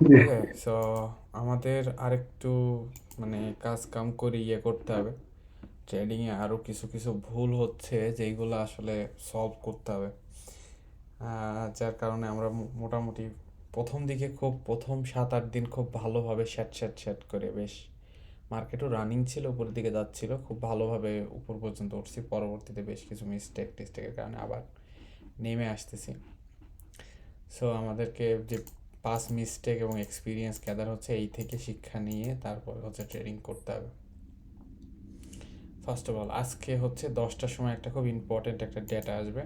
জি। ওকে, so আমাদের আরেকটু মানে কাজ কাম করে করতে হবে। ট্রেডিংয়ে আরও কিছু কিছু ভুল হচ্ছে যেইগুলো আসলে সলভ করতে হবে। যার কারণে আমরা মোটামুটি প্রথম দিকে খুব প্রথম 7-8 দিন খুব ভালোভাবে শ্যাট শ্যাট শ্যাট করে বেশ মার্কেটও রানিং ছিল, উপরের দিকে যাচ্ছিল, খুব ভালোভাবে উপর পর্যন্ত উঠছি। পরবর্তীতে বেশ কিছু মিস্টেক টিস্টেকের কারণে আবার নেমে আসতেছি। সো আমাদেরকে যে পাস মিস্টেক এবং এক্সপিরিয়েন্স গ্যাদার হচ্ছে, এই থেকে শিক্ষা নিয়ে তারপর হচ্ছে ট্রেডিং করতে হবে। ফার্স্ট অফ অল আজকে হচ্ছে 10টার সময় একটা খুব ইম্পর্টেন্ট একটা ডেটা আসবে।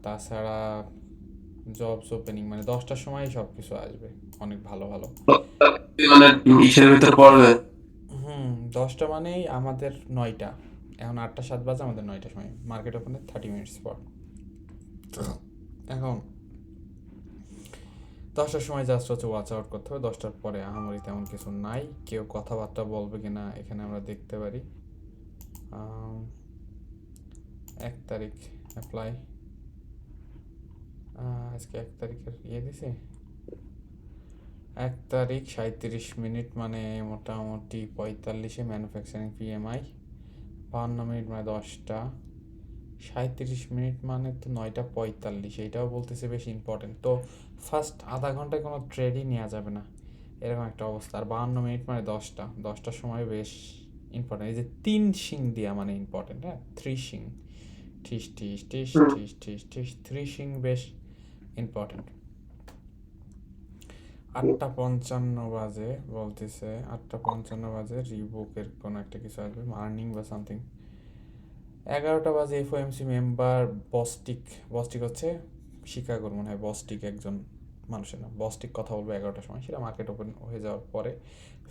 তাছাড়া জবস ওপেনিং মানে 10টার সময় সব কিছু আসবে, অনেক ভালো ভালো। মানে ইসের ভিতর পড়বে। 10টা মানেই আমাদের 9টা। এখন 8টা 7 বাজে, আমাদের 9টার সময় মার্কেট ওপেনের 30 মিনিটস পর। এখন 10টার সময় জাস্ট হচ্ছে ওয়াচ আউট করতে হবে। 10টার পরে আহামরি তেমন কিছু নাই। কেউ কথাবার্তা বলবে কিনা এখানে আমরা দেখতে পারি। 1 তারিখ অ্যাপ্লাই, আজকে 1 তারিখের দিছে। 1 তারিখ 37 মিনিট মানে মোটামুটি 45-এ ম্যানুফ্যাকচারিং পিএমআই। 52 মিনিট মানে 10টা। 37 মিনিট মানে তো 9টা 45, এইটাও বলতেছে বেশ ইম্পর্টেন্ট। তো ফার্স্ট আধা ঘন্টায় কোনো ট্রেডই নেওয়া যাবে না, এরকম একটা অবস্থা। আর 52 মিনিট মানে 10টা, 10টার সময় বেশ ইম্পর্টেন্ট। এই যে 3 শিং দিয়া মানে ইম্পর্টেন্ট, হ্যাঁ, 3 শিং, ঠিস ঠিস ঠিস হুম। ঠিস ঠিস ঠিস, 3 শিং বেশ ইম্পর্টেন্ট। 8টা 55 বাজে বলতেছে, 8টা 55 বাজে রিবুকের কোনো একটা কিছু আসবে, মার্নিং বা সামথিং। 11টা বাজে এফওএমসি মেম্বার বস্টিক। বস্টিক হচ্ছে শিকাগোর মনে হয় বস্টিক একজন মানুষের নাম। বস্টিক কথা বলবো 11টার সময়, সেটা মার্কেট ওপেন হয়ে যাওয়ার পরে।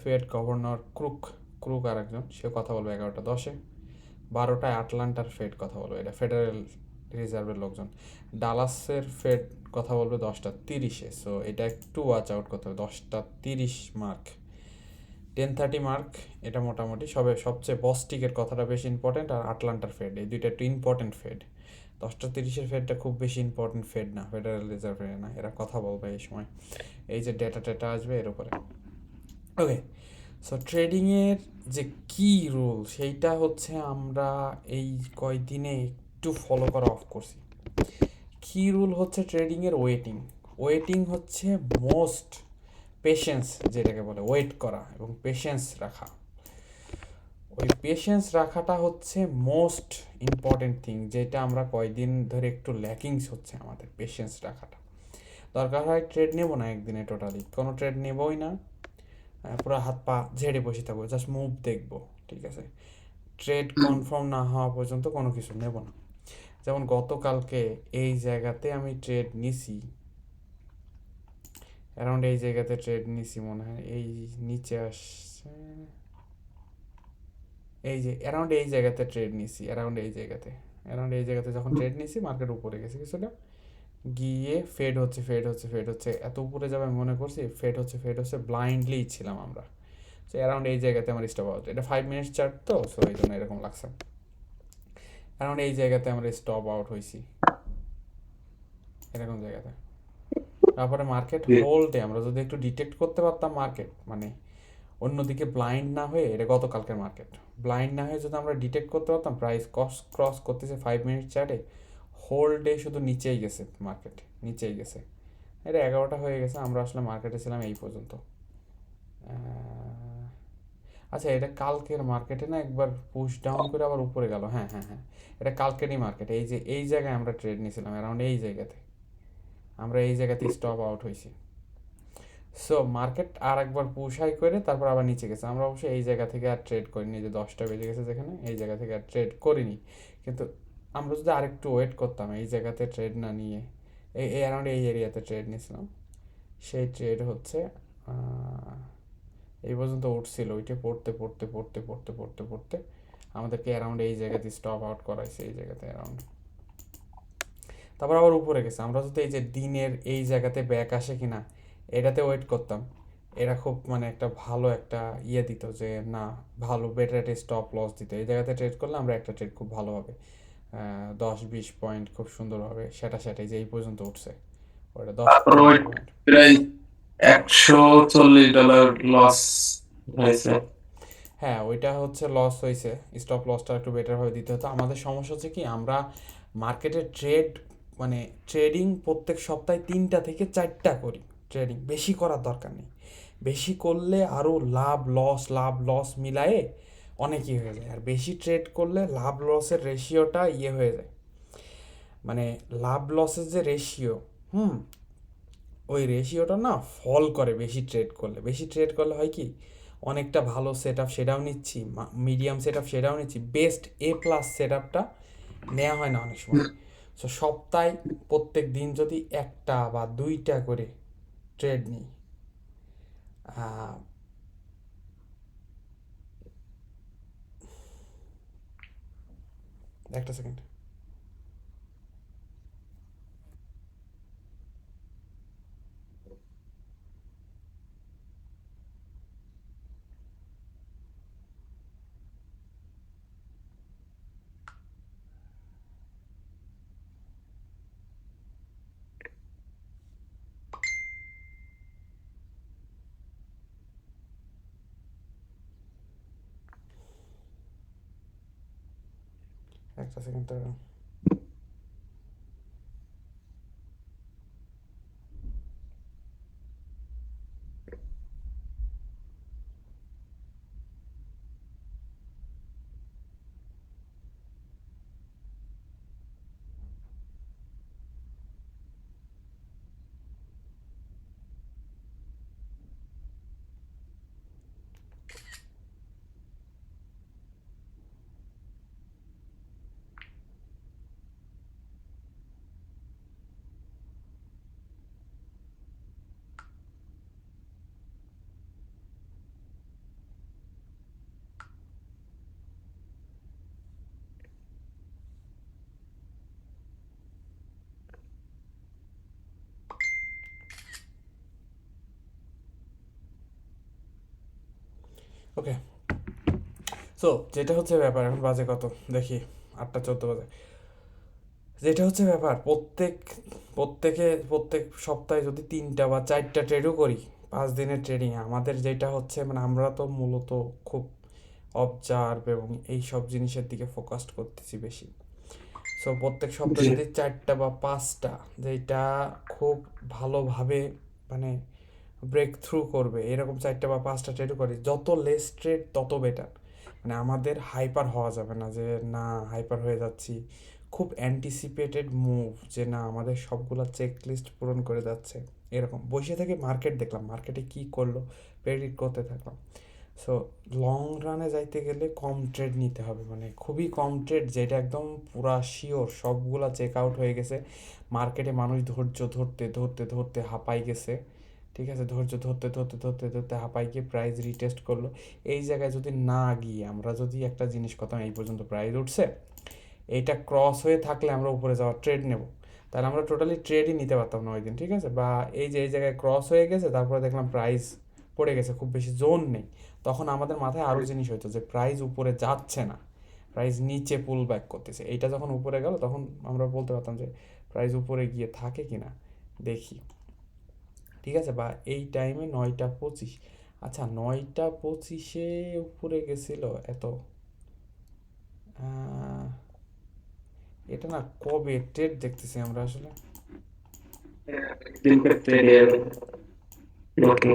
ফেড গভর্নর ক্রুক, ক্রুক আর একজন, সে কথা বলবো 11টা 10-এ। 12টায় আটলান্টার ফেড কথা বলবো, এটা ফেডারেল রিজার্ভের লোকজন। ডালাসের ফেড কথা বলবে 10টা 30-এ। সো এটা একটু ওয়াচ আউট করতে হবে। 10টা 30 মার্ক, 10:30 মার্ক, এটা মোটামুটি সবে সবচেয়ে বস্টিকের কথাটা বেশি ইম্পর্টেন্ট। আর আটলান্টার ফেড, এই দুইটা একটু ইম্পর্টেন্ট ফেড। 10টা 30-এর ফেডটা খুব বেশি ইম্পর্টেন্ট ফেড না, ফেডারেল রিজার্ভের না, এরা কথা বলবে এই সময়। এই যে ডেটা টেটা আসবে এর উপরে। ওকে, সো ট্রেডিংয়ের যে কি রুল সেইটা হচ্ছে আমরা এই কয়দিনে একটু ফলো করা অফ করছি। কি রুল হচ্ছে ট্রেডিংয়ের ওয়েটিং। ওয়েটিং হচ্ছে মোস্ট পেশেন্স, যেটাকে বলে ওয়েট করা এবং পেশেন্স রাখা। ওই পেশেন্স রাখাটা হচ্ছে মোস্ট ইম্পর্টেন্ট থিং, যেটা আমরা কয়দিন ধরে একটু ল্যাকিংস হচ্ছে আমাদের পেশেন্স রাখাটা। দরকার হয় ট্রেড নেবো না একদিনে, টোটালি কোনো ট্রেড নেবই না, পুরো হাত পা ঝেড়ে বসে থাকবো, জাস্ট মুভ দেখবো, ঠিক আছে। ট্রেড কনফার্ম না হওয়া পর্যন্ত কোনো কিছু নেব না। যেমন গতকালকে এই জায়গাতে আমি ট্রেড নিছি, অ্যারাউন্ড এই জায়গাতে ট্রেড নিছি মনে হয়, এই নিচে আসছে, এই যে অ্যারাউন্ড এই জায়গাতে ট্রেড নিছি, অ্যারাউন্ড এই জায়গাতে যখন ট্রেড নিছি মার্কেট উপরে গেছে কিছুটা, গিয়ে ফেড হচ্ছে ফেড হচ্ছে ফেড হচ্ছে, এত উপরে যাবে আমি মনে করছি, ফেড হচ্ছে ফেড হচ্ছে, ব্লাইন্ডলি ছিলাম আমরা। তো অ্যারাউন্ড এই জায়গাতে আমার স্টপ আউট, এটা 5 মিনিট চার্ট তো, সো এই জন্য এরকম লাগছে। অ্যারাউন্ড এই জায়গাতে আমরা স্টপ আউট হয়েছি, এরকম জায়গাতে। তারপরে মার্কেট জি। হোল্ডে আমরা যদি একটু ডিটেক্ট করতে পারতাম মার্কেট মানে অন্যদিকে ব্লাইন্ড না হয়ে, এটা গতকালকের মার্কেট, ব্লাইন্ড না হয়ে যদি আমরা ডিটেক্ট করতে পারতাম প্রাইস ক্রস করতেছে 5 মিনিট চার্টে, হোল ডে শুধু নিচেই গেছে মার্কেট, নিচেই গেছে। এটা 11টা হয়ে গেছে, আমরা আসলে মার্কেটে ছিলাম এই পর্যন্ত। আচ্ছা, এটা কালকের মার্কেটে না একবার পুশ ডাউন করে আবার উপরে গেল, হ্যাঁ হ্যাঁ হ্যাঁ, এটা কালকেরই মার্কেট। এই যে এই জায়গায় আমরা ট্রেড নিয়েছিলাম, অ্যারাউন্ড এই জায়গাতে আমরা এই জায়গাতে স্টপ আউট হয়েছি। সো মার্কেট আর একবার পুশ হাই করে তারপর আবার নিচে গেছে, আমরা অবশ্যই এই জায়গা থেকে আর ট্রেড করিনি, যে 10টা বেজে গেছে যেখানে, এই জায়গা থেকে আর ট্রেড করিনি। কিন্তু আমরা যদি আরেকটু ওয়েট করতাম, এই জায়গাতে ট্রেড না নিয়ে এই অ্যারাউন্ড এই এরিয়াতে ট্রেড নিয়েছিলাম, সেই ট্রেড হচ্ছে এই পর্যন্ত উঠছিল, ওইটা পড়তে পড়তে পড়তে পড়তে পড়তে পড়তে আমাদেরকে অ্যারাউন্ড এই জায়গাতে স্টপ আউট করাইছে, এই জায়গাতে অ্যারাউন্ড, তারপর আবার উপরে গেছে। আমরা যদি এই যে দিনের এই জায়গাতে ব্যাক আসে কিনা এটাতে ওয়েট করতাম, এরা খুব মানে একটা ভালো একটা দিত যে না, ভালো বেটার একটা স্টপ লস দিত। এই জায়গাতে ট্রেড করলে আমরা একটা ট্রেড খুব ভালো হবে, 10-20 পয়েন্ট খুব সুন্দরভাবে সেটা সেটাই যে এই পর্যন্ত উঠছে, ওটা দশ তারপর ওই পনেরো পয়েন্ট প্রাইস $140 লস হয়েছে। হ্যাঁ, ওইটা হচ্ছে লস হয়েছে। স্টপ লসটা একটু বেটারভাবে দিতে হতো। আমাদের সমস্যা হচ্ছে কি, আমরা মার্কেটে ট্রেড মানে ট্রেডিং প্রত্যেক সপ্তাহে 3টা থেকে 4টা করি। ট্রেডিং বেশি করার দরকার নেই। বেশি করলে আরও লাভ লস মিলায়ে অনেকই হয়ে যায়। আর বেশি ট্রেড করলে লাভ লসের রেশিওটা হয়ে যায়, মানে লাভ লসের যে রেশিও, হুম, ওই রেশিওটা না ফল করে বেশি ট্রেড করলে। বেশি ট্রেড করলে হয় কি, অনেকটা ভালো সেট আপ সেটাও নিচ্ছি, মিডিয়াম সেট আপ সেটাও নিচ্ছি, বেস্ট প্লাস সেট আপটা নেওয়া হয় না অনেক সময়। সো সপ্তাহে প্রত্যেক দিন যদি একটা বা দুইটা করে ট্রেড নিই, আহ, একটা সেকেন্ড। একটা সেকেন্ড। ওকে, সো যেটা হচ্ছে ব্যাপার, এখন বাজে কত দেখি, 8টা 14 বাজে। যেটা হচ্ছে ব্যাপার, প্রত্যেক সপ্তাহে যদি 3টা বা 4টা ট্রেডও করি, 5 দিনের ট্রেডিং আমাদের যেটা হচ্ছে, মানে আমরা তো মূলত খুব অবজার্ভ এবং এই সব জিনিসের দিকে ফোকাসড করতেছি বেশি। সো প্রত্যেক সপ্তাহে জি। যদি 4টা বা 5টা, যেটা খুব ভালোভাবে মানে ব্রেক থ্রু করবে, এরকম 4টা বা 5টা ট্রেডও করি, যত লেস ট্রেড তত বেটার। মানে আমাদের হাইপার হওয়া যাবে না, যে না হাইপার হয়ে যাচ্ছি। খুব অ্যান্টিসিপেটেড মুভ, যে না আমাদের সবগুলা চেক লিস্ট পূরণ করে যাচ্ছে, এরকম বসে থেকে মার্কেট দেখলাম, মার্কেটে কী করলো প্রেডিক্ট করতে থাকলাম। সো লং রানে যাইতে গেলে কম ট্রেড নিতে হবে, মানে খুবই কম ট্রেড, যেটা একদম পুরা শিওর সবগুলা চেক আউট হয়ে গেছে। মার্কেটে মানুষ ধৈর্য ধরতে ধরতে ধরতে হাঁপাই গেছে। ঠিক আছে, ধৈর্য ধরতে ধরতে ধরতে ধরতে হাঁপাই গিয়ে প্রাইস রিটেস্ট করলো। এই জায়গায় যদি না গিয়ে আমরা যদি একটা জিনিস কথা, এই পর্যন্ত প্রাইস উঠছে, এইটা ক্রস হয়ে থাকলে আমরা উপরে যাওয়ার ট্রেড নেব, তাহলে আমরা টোটালি ট্রেডই নিতে পারতাম না ওই দিন। ঠিক আছে, বা এই যে এই জায়গায় ক্রস হয়ে গেছে, তারপরে দেখলাম প্রাইস পড়ে গেছে, খুব বেশি জোন নেই, তখন আমাদের মাথায় আরও জিনিস হইতো যে প্রাইস উপরে যাচ্ছে না, প্রাইস নিচে পুল ব্যাক করতেছে। এইটা যখন উপরে গেল, তখন আমরা বলতে পারতাম যে প্রাইস উপরে গিয়ে থাকে কিনা দেখি। ঠিক আছে, বা এই টাইমে 9টা 25, আচ্ছা 9টা 25-এ উপরে গেছিল এত, আহ, এটা না কবে ট্রেড দেখতেছি আমরা আসলে। দিন করতে গিয়ে ওকে।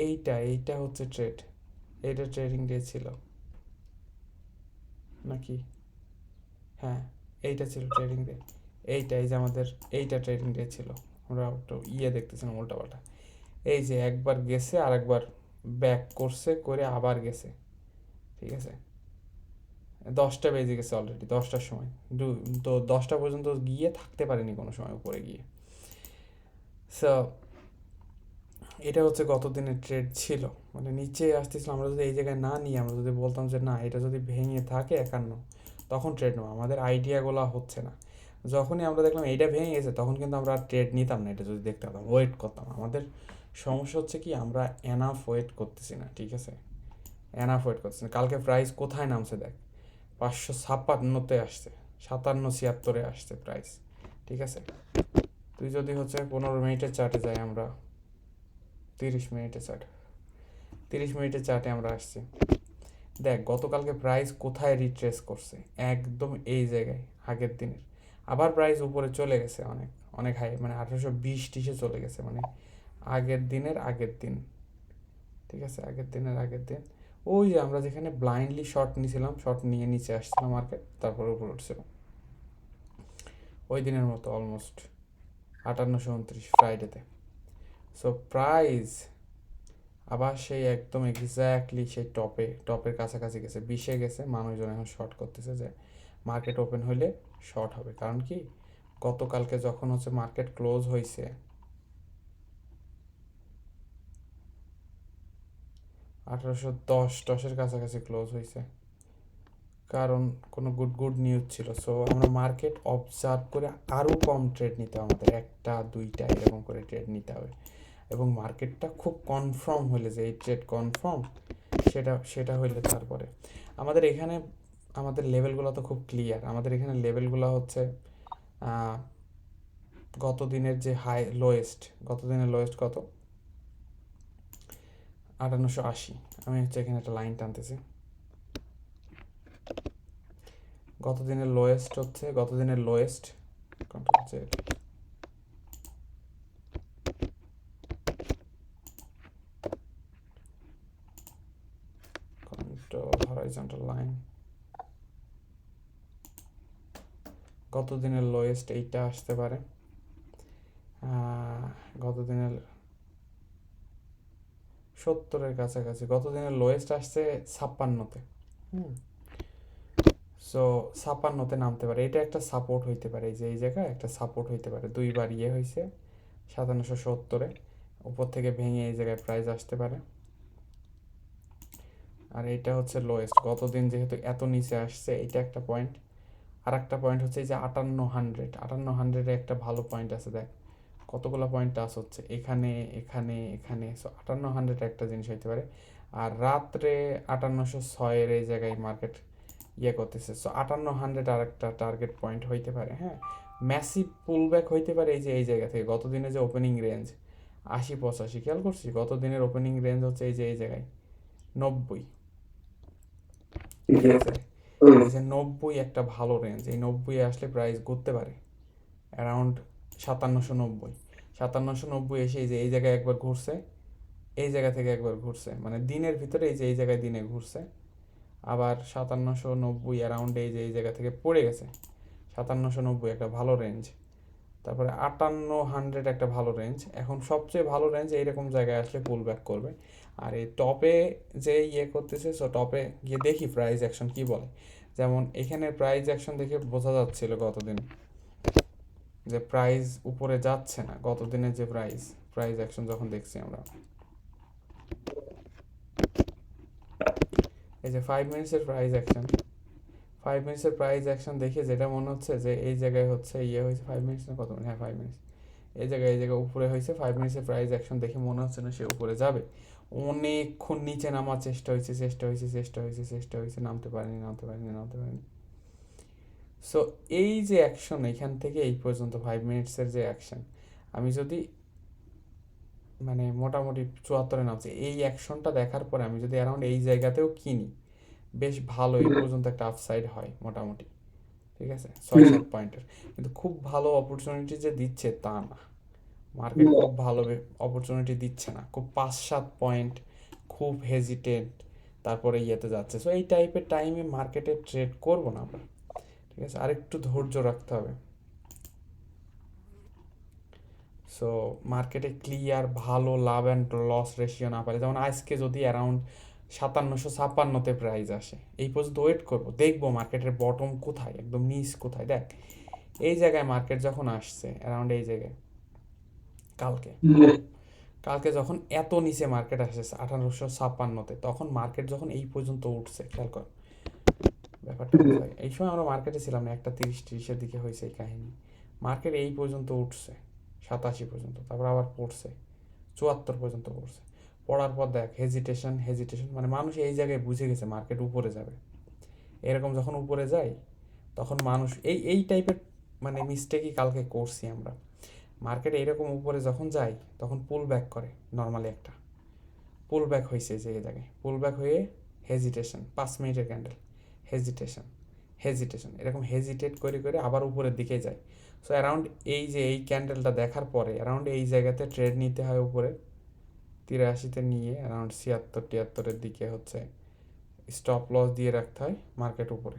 এইটা হচ্ছে ট্রেড, এইটা ট্রেডিং ডে ছিল নাকি? হ্যাঁ, এইটা ছিল ট্রেডিং ডে। এই যে আমাদের এইটা ট্রেডিং ডে ছিল। আমরা একটু দেখতেছিলাম উল্টাপাল্টা। এই যে একবার গেছে আর একবার ব্যাক করছে, করে আবার গেছে। ঠিক আছে, 10টা বেজে গেছে অলরেডি, 10টার সময়। তো 10টা পর্যন্ত গিয়ে থাকতে পারিনি কোনো সময় উপরে গিয়ে। সো এটা হচ্ছে গত দিনের ট্রেড ছিল। মানে নিচে আসতেছিল, আমরা যদি এই জায়গায় না নিয়ে আমরা যদি বলতাম যে না এটা যদি ভেঙে থাকে 51, তখন ট্রেড নেবো, আমাদের আইডিয়াগুলো হচ্ছে না। যখনই আমরা দেখলাম এইটা ভেঙে গেছে, তখন কিন্তু আমরা আর ট্রেড নিতাম না, এটা যদি দেখতে পেতাম ওয়েট করতাম। আমাদের সমস্যা হচ্ছে কি, আমরা এনাফ ওয়েট করতেছি না। ঠিক আছে, এনাফ ওয়েট করতেছি না। কালকে প্রাইস কোথায় নামছে দেখ, 556-তে আসছে, 57-76 আসছে প্রাইস, ঠিক আছে। তুই যদি হচ্ছে 15 মিনিটের চার্টে যাই আমরা, 30 মিনিটের চার্ট, 30 মিনিটের চার্টে আমরা আসছি, দেখ গতকালকে প্রাইস কোথায় রিট্রেস করছে, একদম এই জায়গায় আগের দিনের। আবার প্রাইস উপরে চলে গেছে অনেক অনেক হাই, মানে 1820-30 চলে গেছে, মানে আগের দিন, ঠিক আছে, আগের দিনের আগের দিন। ওই যে আমরা যেখানে ব্লাইন্ডলি শর্ট নিয়েছিলাম, শর্ট নিয়ে নিচে আসছিলাম মার্কেট, তারপর উপরে উঠছিল ওই দিনের মতো অলমোস্ট 5829 ফ্রাইডেতে। সো প্রাইস আবার সেই একদম এক্স্যাক্টলি সেই টপের কাছাকাছি গেছে, 20-এ গেছে। মানুষজন এখন শর্ট করতেছে যে মার্কেট ওপেন হইলে শর্ট হবে, কারণ কি গতকালকে যখন হচ্ছে মার্কেট ক্লোজ হয়েছে 1810-10-এর কাছাকাছি ক্লোজ হয়েছে, কারণ কোনো গুড নিউজ ছিল। সো আমরা মার্কেট অবজার্ভ করে আরও কম ট্রেড নিতে হবে, আমাদের 1-2টা এরকম করে ট্রেড নিতে হবে, এবং মার্কেটটা খুব কনফার্ম হলে যে এই ট্রেড কনফার্ম, সেটা হইলে তারপরে আমাদের এখানে আমাদের লেভেলগুলো তো খুব ক্লিয়ার। আমাদের এখানে লেভেলগুলো হচ্ছে গত দিনের যে গত দিনের লোয়েস্ট কত, 5880। আমি হচ্ছে এখানে একটা লাইন টানতেছি, গত দিনের লোয়েস্ট হচ্ছে কন্ট্রোল জেড, হরাইজন্টাল লাইন, গত দিনের লোয়েস্ট এইটা আসতে পারে, গত দিনের 70-এর কাছাকাছি। গত দিনের লোয়েস্ট আসছে 56-তে। সো 56-তে নামতে পারে, এটা একটা সাপোর্ট হইতে পারে, এই যে এই জায়গায় একটা সাপোর্ট হইতে পারে। দুইবার হয়েছে 5770-এ, উপর থেকে ভেঙে এই জায়গায় প্রাইস আসতে পারে। আর এইটা হচ্ছে লোয়েস্ট, গতদিন যেহেতু এত নিচে আসছে, এটা একটা পয়েন্ট। আর একটা পয়েন্ট হচ্ছে এই যে 5800 একটা ভালো পয়েন্ট আছে, দেখ কতগুলো পয়েন্ট টাচ হচ্ছে এখানে এখানে এখানে। সো 5800 একটা জিনিস হইতে পারে। আর রাত্রে 5806-এর এই জায়গায় মার্কেট করতেছে। সো 5800 আর একটা টার্গেট পয়েন্ট হইতে পারে। হ্যাঁ, ম্যাসিভ পুল ব্যাক হইতে পারে এই যে এই জায়গা থেকে। গত দিনে যে ওপেনিং রেঞ্জ 80-85, খেয়াল করছি গত দিনের ওপেনিং রেঞ্জ হচ্ছে এই যে এই জায়গায় 90, ঠিক আছে। এই যে 90 একটা ভালো রেঞ্জ, এই 90 আসলে প্রাইস ঘুরতে পারে অ্যারাউন্ড 5790 এসে এই যে এই জায়গায় একবার ঘুরছে, এই জায়গা থেকে একবার ঘুরছে, মানে দিনের ভিতরে এই যে এই জায়গায় দিনে ঘুরছে, আবার 5790 অ্যারাউন্ড এই যে এই জায়গা থেকে পড়ে গেছে। 5790 একটা ভালো রেঞ্জ, তারপরে 5800 একটা ভালো রেঞ্জ। এখন সবচেয়ে ভালো রেঞ্জ এইরকম জায়গায় আসলে পুল ব্যাক করবে। আর এই টপে যে করতেছে, সো টপে গিয়ে দেখি প্রাইস অ্যাকশন কি বলে। যেমন এখানে প্রাইস অ্যাকশন দেখে বোঝা যাচ্ছিল গতদিন যে প্রাইস উপরে যাচ্ছে না। গতদিনের যে প্রাইস অ্যাকশন যখন দেখছি আমরা, এই যে 5 মিনিটসের প্রাইস অ্যাকশন দেখে যেটা মনে হচ্ছে যে এই জায়গায় হচ্ছে হয়েছে 5 মিনিটস না কত মিনিট, হ্যাঁ 5 মিনিটস, এই জায়গায় উপরে হয়েছে। 5 মিনিটসের প্রাইস অ্যাকশন দেখে মনে হচ্ছে না সে উপরে যাবে। অনেকক্ষণ নিচে নামার চেষ্টা হয়েছে, নামতে পারেনি। সো এই যে অ্যাকশন, এখান থেকে এই পর্যন্ত 5 মিনিটসের যে অ্যাকশন, আমি যদি মানে মোটামুটি 74-এ নামছে, এই অ্যাকশনটা দেখার পরে আমি যদি অ্যারাউন্ড এই জায়গাতেও কিনি, বেশ ভালো এই পর্যন্ত একটা আপসাইড হয় মোটামুটি, ঠিক আছে, 6-7 পয়েন্টের। কিন্তু খুব ভালো অপরচুনিটি যে দিচ্ছে তা না, মার্কেট খুব ভালো অপরচুনিটি দিচ্ছে না, খুব 5-7 পয়েন্ট, খুব হেজিটেট, তারপরে যাচ্ছে। সো এই টাইপের টাইমে মার্কেটে ট্রেড করবো না আমরা, ঠিক আছে, আরেকটু ধৈর্য রাখতে হবে। সো মার্কেটে ক্লিয়ার ভালো লাভ অ্যান্ড লস রেশিও না পারে, যেমন আজকে যদি অ্যারাউন্ড 5756-তে প্রাইস আসে, এই পর্যন্ত ওয়েট করবো, দেখবো মার্কেটের বটম কোথায়, একদম নিচ কোথায়। দেখ এই জায়গায় মার্কেট যখন আসছে অ্যারাউন্ড এই জায়গায়, কালকে যখন এত নিচে মার্কেট আসছে 1856-তে, তখন মার্কেট যখন এই পর্যন্ত উঠছে, খেয়াল কর ব্যাপারটা কোথায়। এই সময় আমরা মার্কেটে ছিলাম না, 1:30-30-এর দিকে হয়েছে এই কাহিনী। মার্কেট এই পর্যন্ত উঠছে 87 পর্যন্ত, তারপর আবার পড়ছে 74 পর্যন্ত পড়ছে। পড়ার পর দেখ হেজিটেশন, মানে মানুষ এই জায়গায় বুঝে গেছে মার্কেট উপরে যাবে। এরকম যখন উপরে যায়, তখন মানুষ এই টাইপের মানে মিস্টেকই কালকে করছি আমরা। মার্কেট এইরকম উপরে যখন যায় তখন পুল ব্যাক করে নর্মালি একটা পুল ব্যাক হয়েছে যে এই জায়গায় পুল ব্যাক হয়ে হেজিটেশন 5 মিনিটের ক্যান্ডেল হেজিটেশন হেজিটেশন এরকম হেজিটেট করে করে আবার উপরের দিকে যায়। সো অ্যারাউন্ড এই যে এই ক্যান্ডেলটা দেখার পরে অ্যারাউন্ড এই জায়গাতে ট্রেড নিতে হয় উপরে 83-তে নিয়ে অ্যারাউন্ড 76-73-এর দিকে হচ্ছে স্টপ লস দিয়ে রাখতে হয় মার্কেট উপরে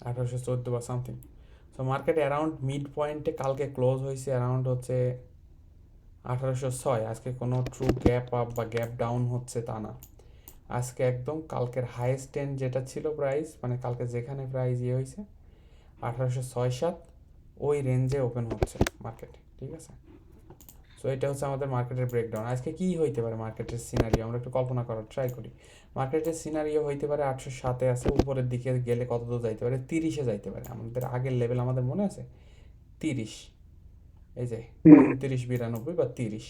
1814 বা something. So market around mid পয়েন্টে কালকে ক্লোজ হয়েছে অ্যারাউন্ড হচ্ছে 1806। আজকে কোনো ট্রু গ্যাপ আপ বা গ্যাপ ডাউন হচ্ছে তা না, আজকে একদম কালকের হাইয়েস্ট এন্ড যেটা ছিল প্রাইস মানে কালকে যেখানে প্রাইস ইয়ে হয়েছে 1806-7 ওই রেঞ্জে ওপেন হচ্ছে মার্কেট, ঠিক আছে। সো এটা হচ্ছে আমাদের মার্কেটের ব্রেকডাউন। আজকে কি হইতে পারে মার্কেটের সিনারিও আমরা একটু কল্পনা করার ট্রাই করি। মার্কেটের সিনারিও হইতে পারে 807-এ আছে, উপরের দিকে গেলে কত দূর যাইতে পারে 30-এ যাইতে পারে। আমাদের আগের লেভেল আমাদের মনে আছে 30, এই যে 29-92 বা 30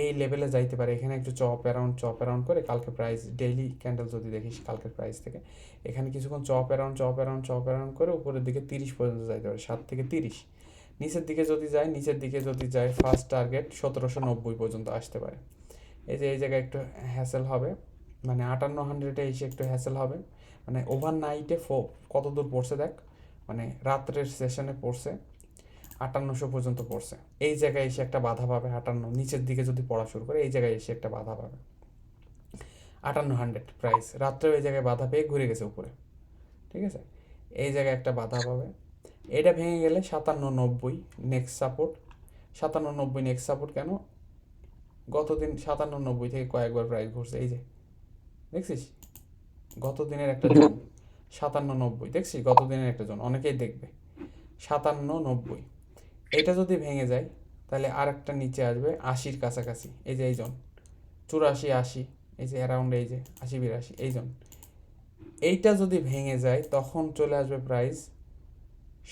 এই লেভেলে যাইতে পারে। এখানে একটু চপ অ্যারাউন্ড করে কালকে প্রাইস ডেইলি ক্যান্ডেল যদি দেখিস কালকের প্রাইস থেকে এখানে কিছুক্ষণ চপ অ্যারাউন্ড করে উপরের দিকে 30 পর্যন্ত যাইতে পারে, 7 থেকে 30। নিচের দিকে যদি যায় ফার্স্ট টার্গেট 1790 পর্যন্ত আসতে পারে। এই যে এই জায়গায় একটু হ্যাসেল হবে, মানে 5800-এ এসে একটু হ্যাসেল হবে। মানে ওভারনাইটে কত দূর পড়ছে দেখ, মানে রাত্রের সেশনে পড়ছে 5800 পর্যন্ত পড়ছে। এই জায়গায় এসে একটা বাধা পাবে 58, নিচের দিকে যদি পড়া শুরু করে এই জায়গায় এসে একটা বাধা পাবে 5800 প্রাইস। রাত্রেও এই জায়গায় বাধা পেয়ে ঘুরে গেছে উপরে, ঠিক আছে। এই জায়গায় একটা বাধা পাবে, এটা ভেঙে গেলে 5790 নেক্সট সাপোর্ট। 5790 নেক্সট সাপোর্ট কেন, গত দিন 5790 থেকে কয়েকবার প্রাইস ঘুরছে, এই যে দেখছিস গত দিনের একটা জোন 5790, দেখছিস গত দিনের একটা জোন, অনেকেই দেখবে 5790। এটা যদি ভেঙে যায় তাহলে আর একটা নিচে আসবে 80-র কাছাকাছি, এই যে এই জোন 84-80, এই যে অ্যারাউন্ড এই যে 80-82 এই জোন। এইটা যদি ভেঙে যায় তখন চলে আসবে প্রাইস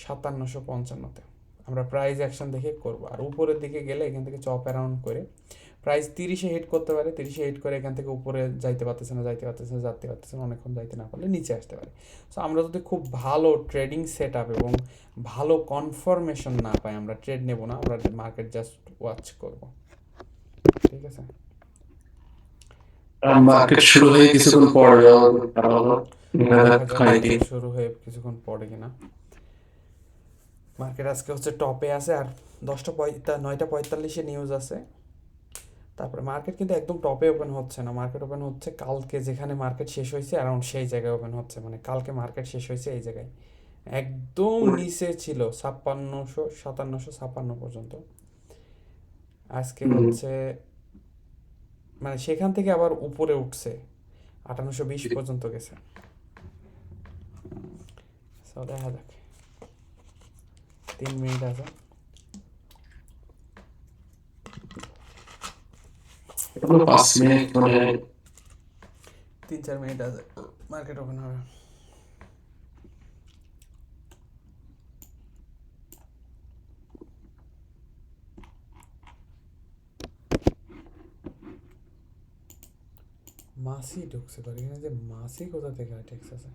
5755-তে। আমরা প্রাইস অ্যাকশন দেখে করবো। আর উপরের দিকে গেলে এখান থেকে চপ অ্যারাউন্ড করে প্রাইস 30-এ হিট করতে পারে, 30-এ হিট করে এখান থেকে উপরে যাইতে পারতেছে না অনেকক্ষণ যাইতে না পারলে নিচে আসতে পারে। সো আমরা যদি খুব ভালো ট্রেডিং সেট আপ এবং ভালো কনফার্মেশন না পাই আমরা ট্রেড নেব না, আমরা মার্কেট জাস্ট ওয়াচ করব, ঠিক আছে। মার্কেট শুরু হয়ে কিছুক্ষণ পরে মার্কেট শুরু হয়ে কিছুক্ষণ পরে কিনা। মার্কেট আজকে হচ্ছে টপে আছে আর 9:45-এ নিউজ আছে। তারপরে মার্কেট কিন্তু একদম টপে ওপেন হচ্ছে না, মার্কেট ওপেন হচ্ছে কালকে যেখানে মার্কেট শেষ হয়েছে অ্যারাউন্ড সেই জায়গায় ওপেন হচ্ছে। মানে কালকে মার্কেট শেষ হয়েছে এই জায়গায়, একদম নিচে ছিল 5756 পর্যন্ত। আজকে হচ্ছে মানে সেখান থেকে আবার উপরে উঠছে 5820 পর্যন্ত গেছে। দেখা যাক, 3 মিনিট আছে, 5 মিনিট মানে 3-4 মিনিট আছে, মার্কেট ওপেন হবে। মাসি ঢুকছে পারে এখানে, যে মাসি কোথা থেকে হয় টেক্সাসে।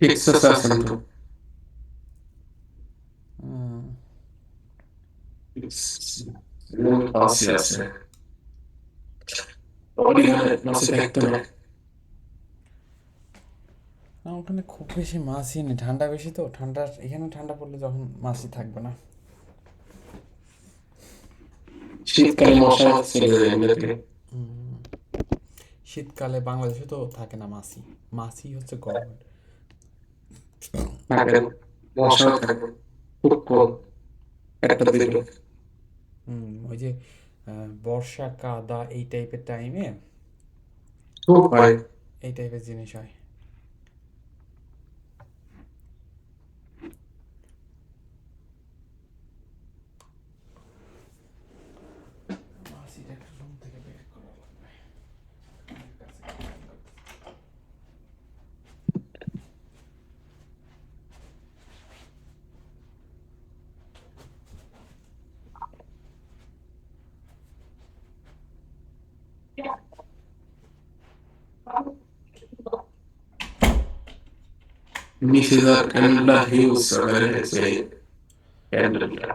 টেক্সাস আছে তো পাশে আছে মাসে থাকতো না। ওখানে খুব বেশি মাসি নেই, ঠান্ডা বেশি তো, ঠান্ডা এখানে ঠান্ডা পড়লে যখন মাসি থাকবে না। শীতকালে মশা চলে যায় এমনিতে। শীতকালে বাংলাদেশে তো থাকে না মাসি, মাসি হচ্ছে গভর্নমেন্ট থাকে, মশাও থাকে খুব কম, একটা দুটো। ওই যে বর্ষা কাদা এই টাইপের টাইমে খুব হয়। এই টাইপের জিনিস হয়। নিশিদার ক্যান্ডেলটা হিউজ বেড়ে গেছে ক্যান্ডেলটা।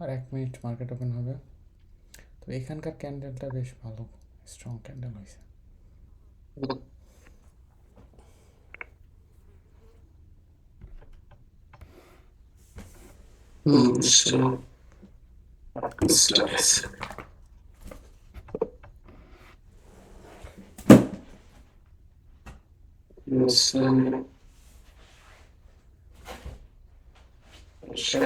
আর 1 মিনিট মার্কেট ওপেন হবে। তো এখানকার ক্যান্ডেলটা বেশ ভালো, স্ট্রং ক্যান্ডেল হয়েছে। So, nice. So,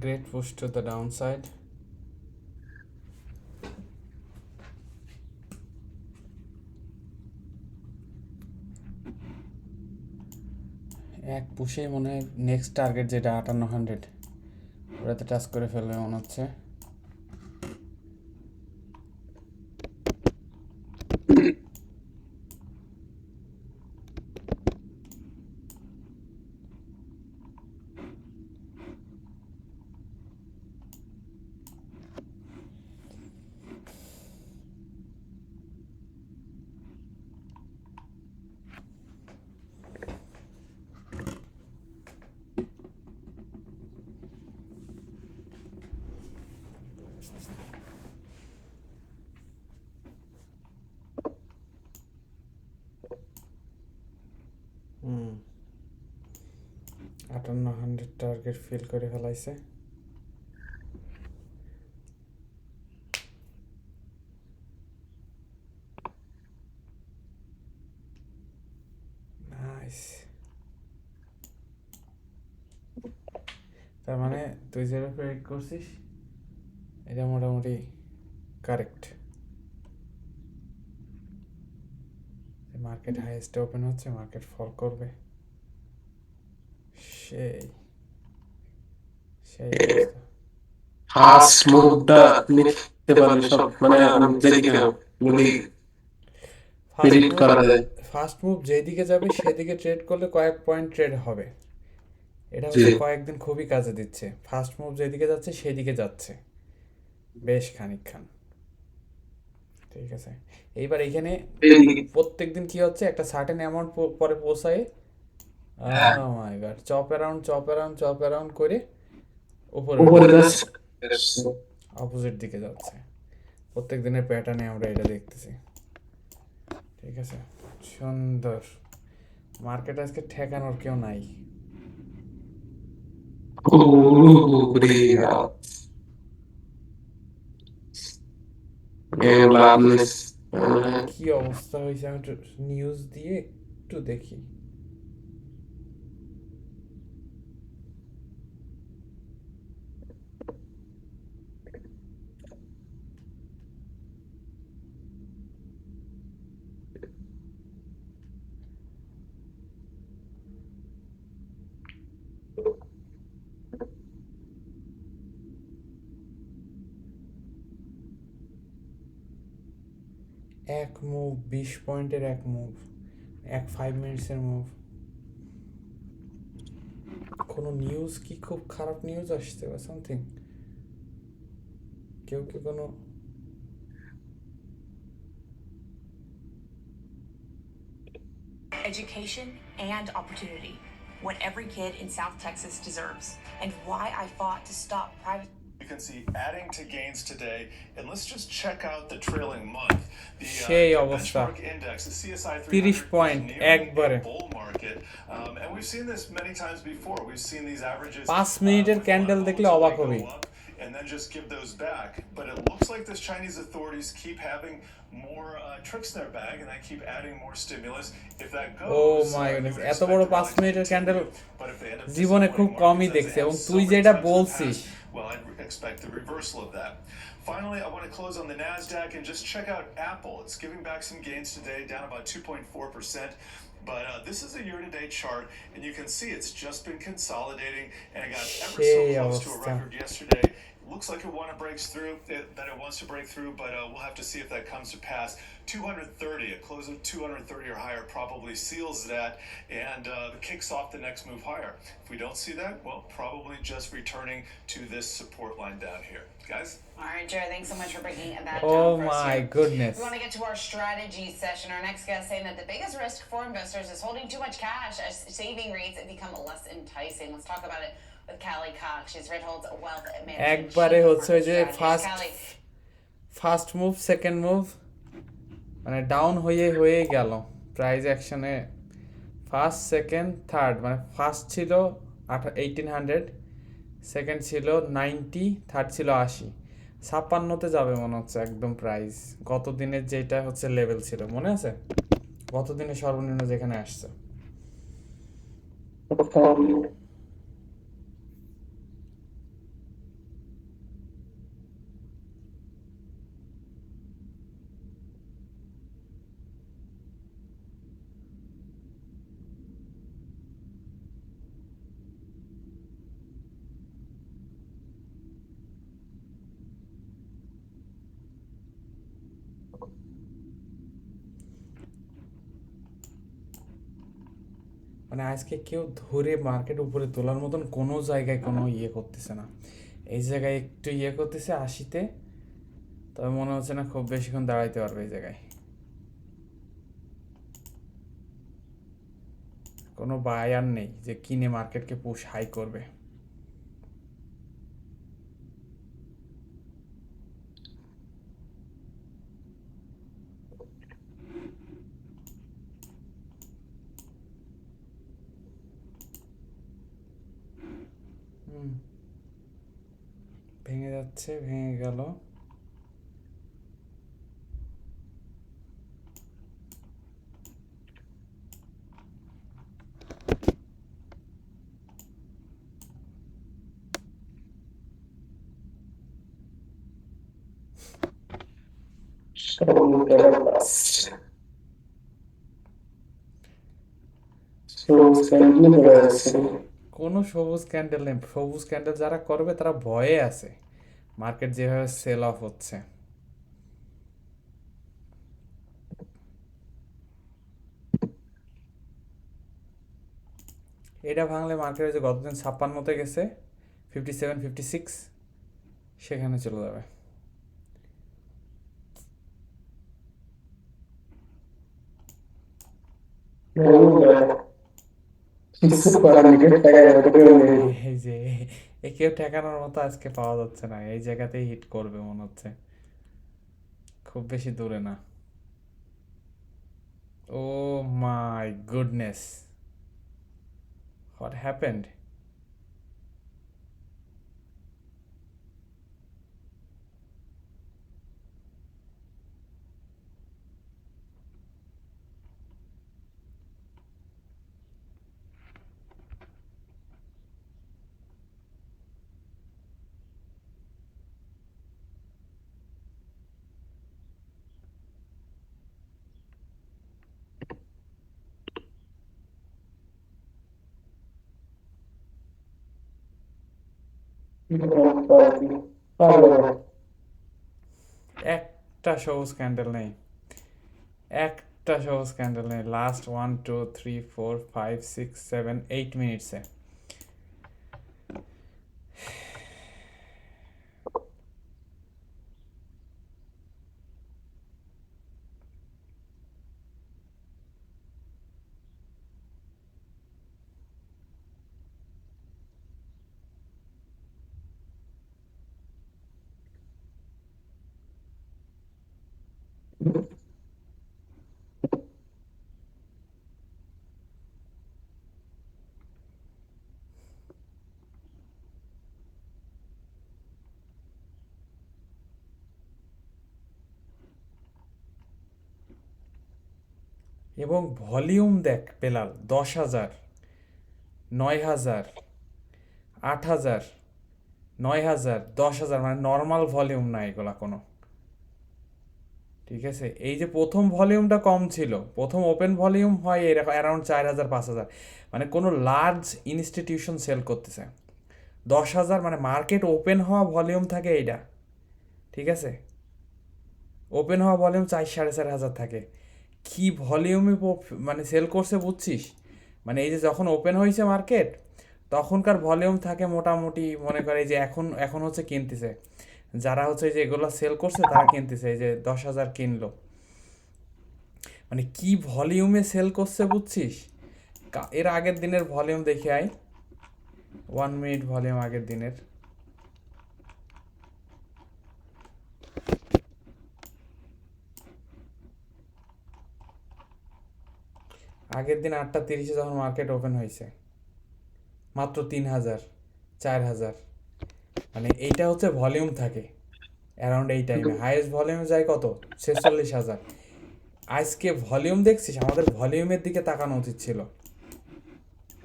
Great push to the downside. এক পুশেই মনে হয় নেক্সট টার্গেট যেটা 5800 ওটাতে টাচ করে ফেলবে মনে হচ্ছে। হুম, 5800 টার্গেট ফিল করে ফেলাইছে। নাইস। তার মানে তুই যেটা প্রেডিক্ট করছিস এটা মোটামুটি কারেক্ট। মার্কেট হাইয়েস্টে ওপেন হচ্ছে, মার্কেট ফল করবে। সেই সেই অবস্থা। ফার্স্ট মুভটা নিতে পারলে সব মানে যেদিকে গুলি ফার্স্ট প্রেডিক্ট মুভ করা যায়। ফার্স্ট মুভ যেদিকে যাবে সেদিকে ট্রেড করলে কয়েক পয়েন্ট ট্রেড হবে। এটা জি। হচ্ছে কয়েকদিন খুবই কাজে দিচ্ছে। ফার্স্ট মুভ যেদিকে যাচ্ছে সেদিকে যাচ্ছে বেশ খানিকক্ষণ। ঠিক আছে, এইবার এখানে এইদিকে। প্রত্যেকদিন কি হচ্ছে, একটা সার্টেন অ্যামাউন্ট পরে পৌঁছায়, হ্যাঁ। My god, chop around chop around chop around করে উপরে উপরে উঠে যাচ্ছে। অপোজিট দিকে যাচ্ছে। প্রত্যেক দিনের প্যাটার্নে আমরা এটা দেখতেছি। ঠিক আছে, সুন্দর। মার্কেট আজকে ঠেকানোর কেউ নাই। ওরে বাপ। লাভ নেই। কি অবস্থা হয়েছে, আমি একটু নিউজ দিয়ে একটু দেখি। এক মুভ 20 পয়েন্টের এক মুভ, 5 মিনিটসের মুভ। কোনো নিউজ কি খুব খারাপ নিউজ আসছে বা সামথিং? কেউ কি কোনো education and opportunity, what every kid in South Texas deserves, and why I fought to stop private. You can see adding to gains today, and let's just check out the trailing month. The সেই অবস্থা, benchmark index, the CSI 30 300, point is nearing একবারে। a bull market, and we've seen this many times before. We've seen these averages 5 মিনিটের with candle one দেখলে move অবাক till hobby. they go up and then just give those back. But it looks like this Chinese authorities keep having more tricks in their bag, and they keep adding more stimulus. If that ও goes, my you goodness, would এত expect বড় the 5 rally to মিনিটের candle continue. But if they end up জীবনে খুব disappointing কমই markets as দেখছি, they এবং have so তুই many যেটা times in the বলছিস। past, well, I'd expect the reversal of that. Finally, I want to close on the NASDAQ and just check out Apple. It's giving back some gains today, down about 2.4%. But this is a year-to-date chart, and you can see it's just been consolidating, and it got ever so সেই close to a অবস্থা। record yesterday. Looks like it wants to break through, but we'll have to see if that comes to pass. 230, a close of 230 or higher probably seals that and kicks off the next move higher. If we don't see that, well, probably just returning to this support line down here. Guys? All right, Jared, thanks so much for breaking that Oh down for us my here. goodness. We want to get to our strategy session. Our next guest saying that the biggest risk for investors is holding too much cash as saving rates become less enticing. Let's talk about it with Callie Cox. She's Ritholtz Wealth Management. একবারে হচ্ছে ওই যে Callie. First move second move মানে down হয়ে গেল price অ্যাকশনে। First second third, মানে first ছিল 1800, সেকেন্ড ছিল 90, থার্ড ছিল 80, 56তে যাবে মনে হচ্ছে একদম প্রাইস। গত দিনের যেটা হচ্ছে লেভেল ছিল মনে আছে, গত দিনের সর্বনিম্ন যেখানে আসছে। মানে আজকে কেউ ধরে মার্কেট উপরে তোলার মতন কোনো জায়গায় কোনো করতেছে না। এই জায়গায় একটু করতেছে 80-তে, তবে মনে হচ্ছে না খুব বেশিক্ষণ দাঁড়াইতে পারবে এই জায়গায়। কোনো বায়ার নেই যে কিনে মার্কেটকে পুশ হাই করবে। ভেঙে যাচ্ছে, ভেঙে গেল। ক্যান্ডেল পড়ে যাচ্ছে। কোনো সবুজ ক্যান্ডেল নেই, সবুজ ক্যান্ডেল যারা করবে তারা ভয়ে আছে, মার্কেট যেভাবে সেল অফ হচ্ছে। এটা ভাঙলে মার্কেটে যে গতদিন 56তে গেছে, 57, 56, সেখানে চলে যাবে। কিছু করার নেই, টাকা যাবে নেই। এই যে এ কেউ ঠেকানোর মতো আজকে পাওয়া যাচ্ছে না, এই জায়গাতেই হিট করবে মনে হচ্ছে, খুব বেশি দূরে না। ও মাই গুডনেস, হোয়াট হ্যাপেন্ড? একটা সবুজ ক্যান্ডেল নেই, একটা সবুজ ক্যান্ডেল নেই লাস্ট 1 2 3 4 5 6 7 8 মিনিটসে। এবং ভলিউম দেখ বেলাল, 10,000, 9,000, 8,000, 9,000, 10,000, মানে নর্মাল ভলিউম না এগুলা কোনো। ঠিক আছে, এই যে প্রথম ভলিউমটা কম ছিল, প্রথম ওপেন ভলিউম হয় এরকম অ্যারাউন্ড 4,000, 5,000, মানে কোনো লার্জ ইনস্টিটিউশন সেল করতেছে। 10,000 মানে মার্কেট ওপেন হওয়া ভলিউম থাকে এইটা। ঠিক আছে, ওপেন হওয়া ভলিউম 4,000-4,500 থাকে। কি ভলিউমে মানে সেল করছে বুঝছিস? মানে এই যে যখন ওপেন হয়েছে মার্কেট, তখনকার ভলিউম থাকে মোটামুটি, মনে করে যে এখন এখন হচ্ছে কিনতেছে, যারা হচ্ছে যে এগুলো সেল করছে তারা কিনতেছে, এই যে 10,000 কিনলো, মানে কি ভলিউমে সেল করছে বুঝছিস? এর আগের দিনের ভলিউম দেখে আয়, 1 মিনিট ভলিউম আগের দিনের। আগের দিন 8:30 যখন মার্কেট ওপেন হয়েছে, মাত্র 3,000, 4,000, মানে এইটা হচ্ছে ভলিউম থাকে অ্যারাউন্ড এই টাইমে। হাইয়েস্ট ভলিউমে যায় কত? 46,000। আজকে ভলিউম দেখছিস? আমাদের ভলিউমের দিকে তাকানো উচিত ছিল।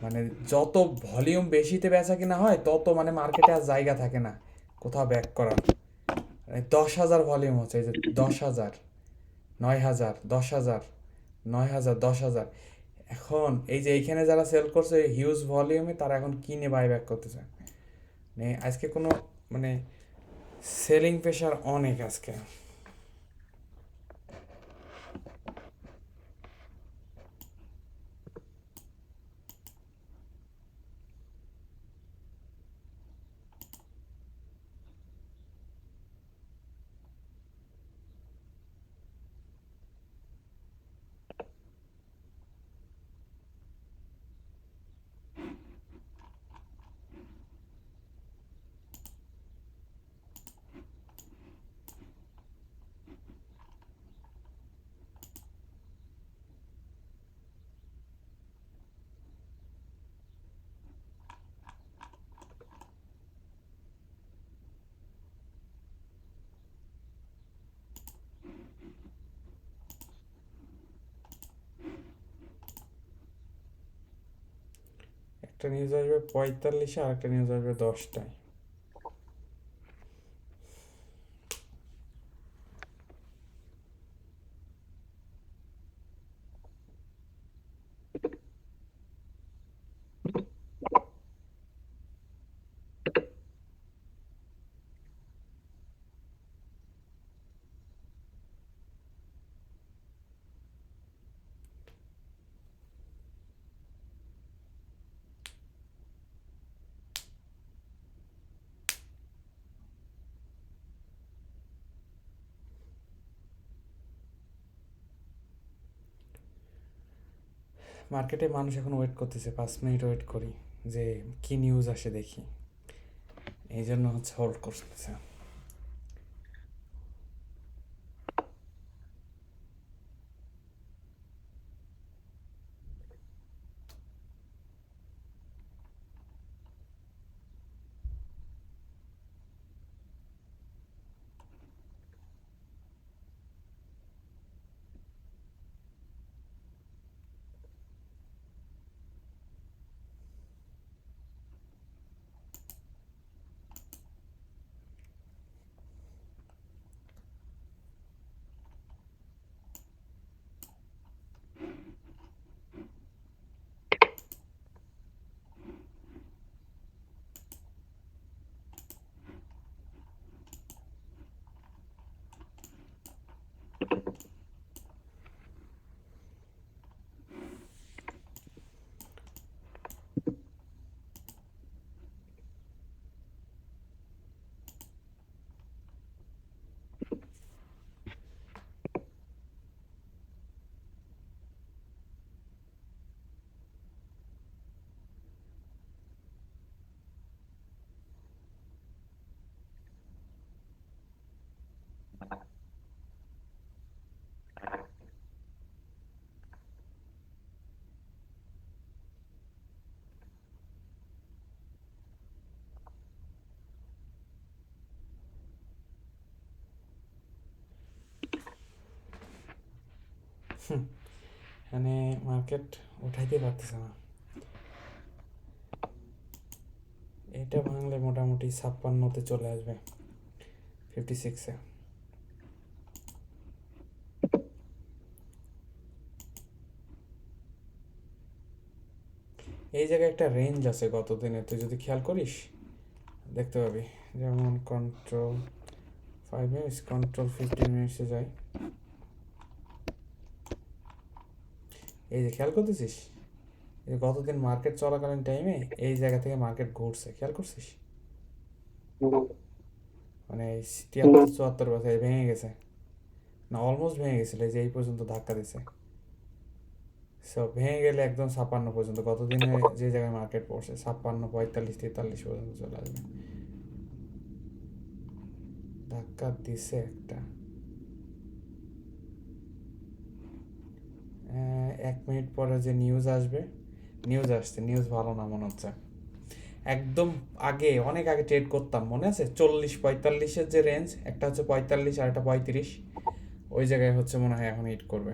মানে যত ভলিউম বেশিতে বেচা কিনা হয় তত মানে মার্কেটে আর জায়গা থাকে না কোথাও ব্যাক করার। মানে 10,000 ভলিউম হচ্ছে, এই যে 10,000, 9,000, 10,000, 9,000, 10,000। এখন এই যে এইখানে যারা সেল করছে হিউজ ভলিউমে, তারা এখন কিনে বাই ব্যাক করতেছে। মানে আজকে কোনো মানে সেলিং প্রেশার অনেক আজকে। একটা নিউজ আসবে 45-এ, আর একটা নিউজ আসবে 10টায়। মার্কেটে মানুষ এখন ওয়েট করতেছে, 5 মিনিট ওয়েট করি যে কি নিউজ আসে দেখি, এই জন্য হচ্ছে হোল্ড করতেছে। মানে মার্কেট উঠাইতে পারতেছে না, এটা ভাঙলে মোটামুটি 56-তে চলে আসবে, 56-এ। এই জায়গায় একটা রেঞ্জ আছে গত দিনে, তুই যদি খেয়াল করিস দেখতে পাবি, যেমন কন্ট্রোল 5 মিনিটস, কন্ট্রোল 15 মিনিটসে যায়, এই যে খেয়াল করতেছিস, এই যে গতদিন মার্কেট চলাকালীন টাইমে এই জায়গা থেকে মার্কেট ঘুরছে, খেয়াল করছিস? মানে 73-74 ভেঙে গেছে, না অলমোস্ট ভেঙে গেছিল, এই যে এই পর্যন্ত ধাক্কা দিছে। সো ভেঙে গেলে একদম 56 পর্যন্ত, গতদিনে যে জায়গায় মার্কেট পড়ছে 56, 45, 43 পর্যন্ত চলে আসবে। ধাক্কা দিছে একটা, 1 মিনিট পরে যে নিউজ আসবে, নিউজ আসছে, নিউজ ভালো না মনে হচ্ছে। একদম আগে, অনেক আগে ট্রেড করতাম, মনে আছে 40-45-এর যে রেঞ্জ, একটা হচ্ছে 45 আর একটা 35, ওই জায়গায় হচ্ছে মনে হয় এখন হিট করবে।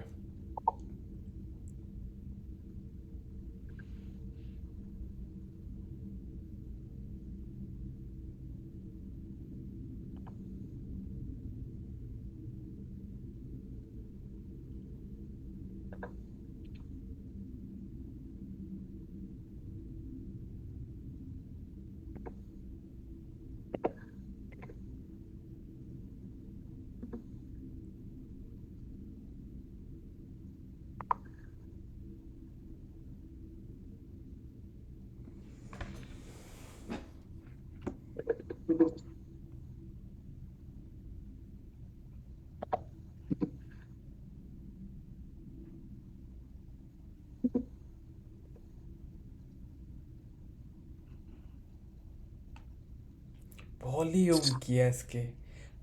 ভলিউম কি আজকে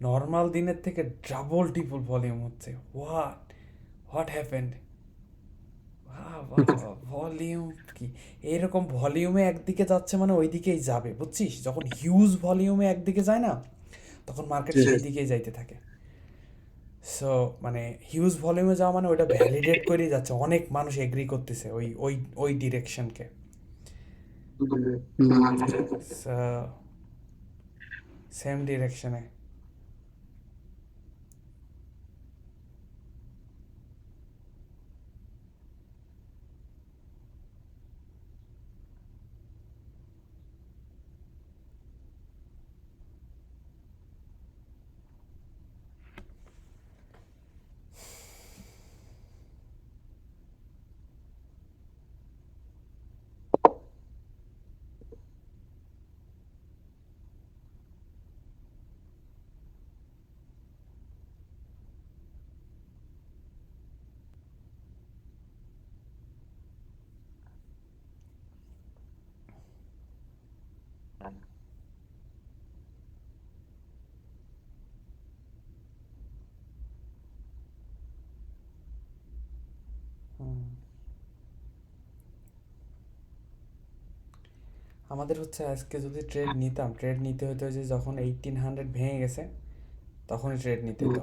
নর্মাল দিনের থেকে ডাবল ট্রিপল ভলিউম হচ্ছে, হোয়াট হোয়াট হ্যাপেন্ড? ভলিউম কি এইরকম ভলিউমে একদিকে যাচ্ছে মানে ওই দিকেই যাবে, বুঝছিস? যখন হিউজ ভলিউমে একদিকে যায় না, তখন মার্কেট সেই দিকেই যাইতে থাকে। সো মানে হিউজ ভলিউমে যাওয়া মানে ওইটা ভ্যালিডেট করেই যাচ্ছে, অনেক মানুষ এগ্রি করতেছে ওই ওই ওই ডিরেকশনকে। সেম ডিরেকশনে আমাদের হচ্ছে আজকে যদি ট্রেড নিতাম, ট্রেড নিতে হতো যে যখন 1800 ভেঙে গেছে তখনই ট্রেড নিতে হতো,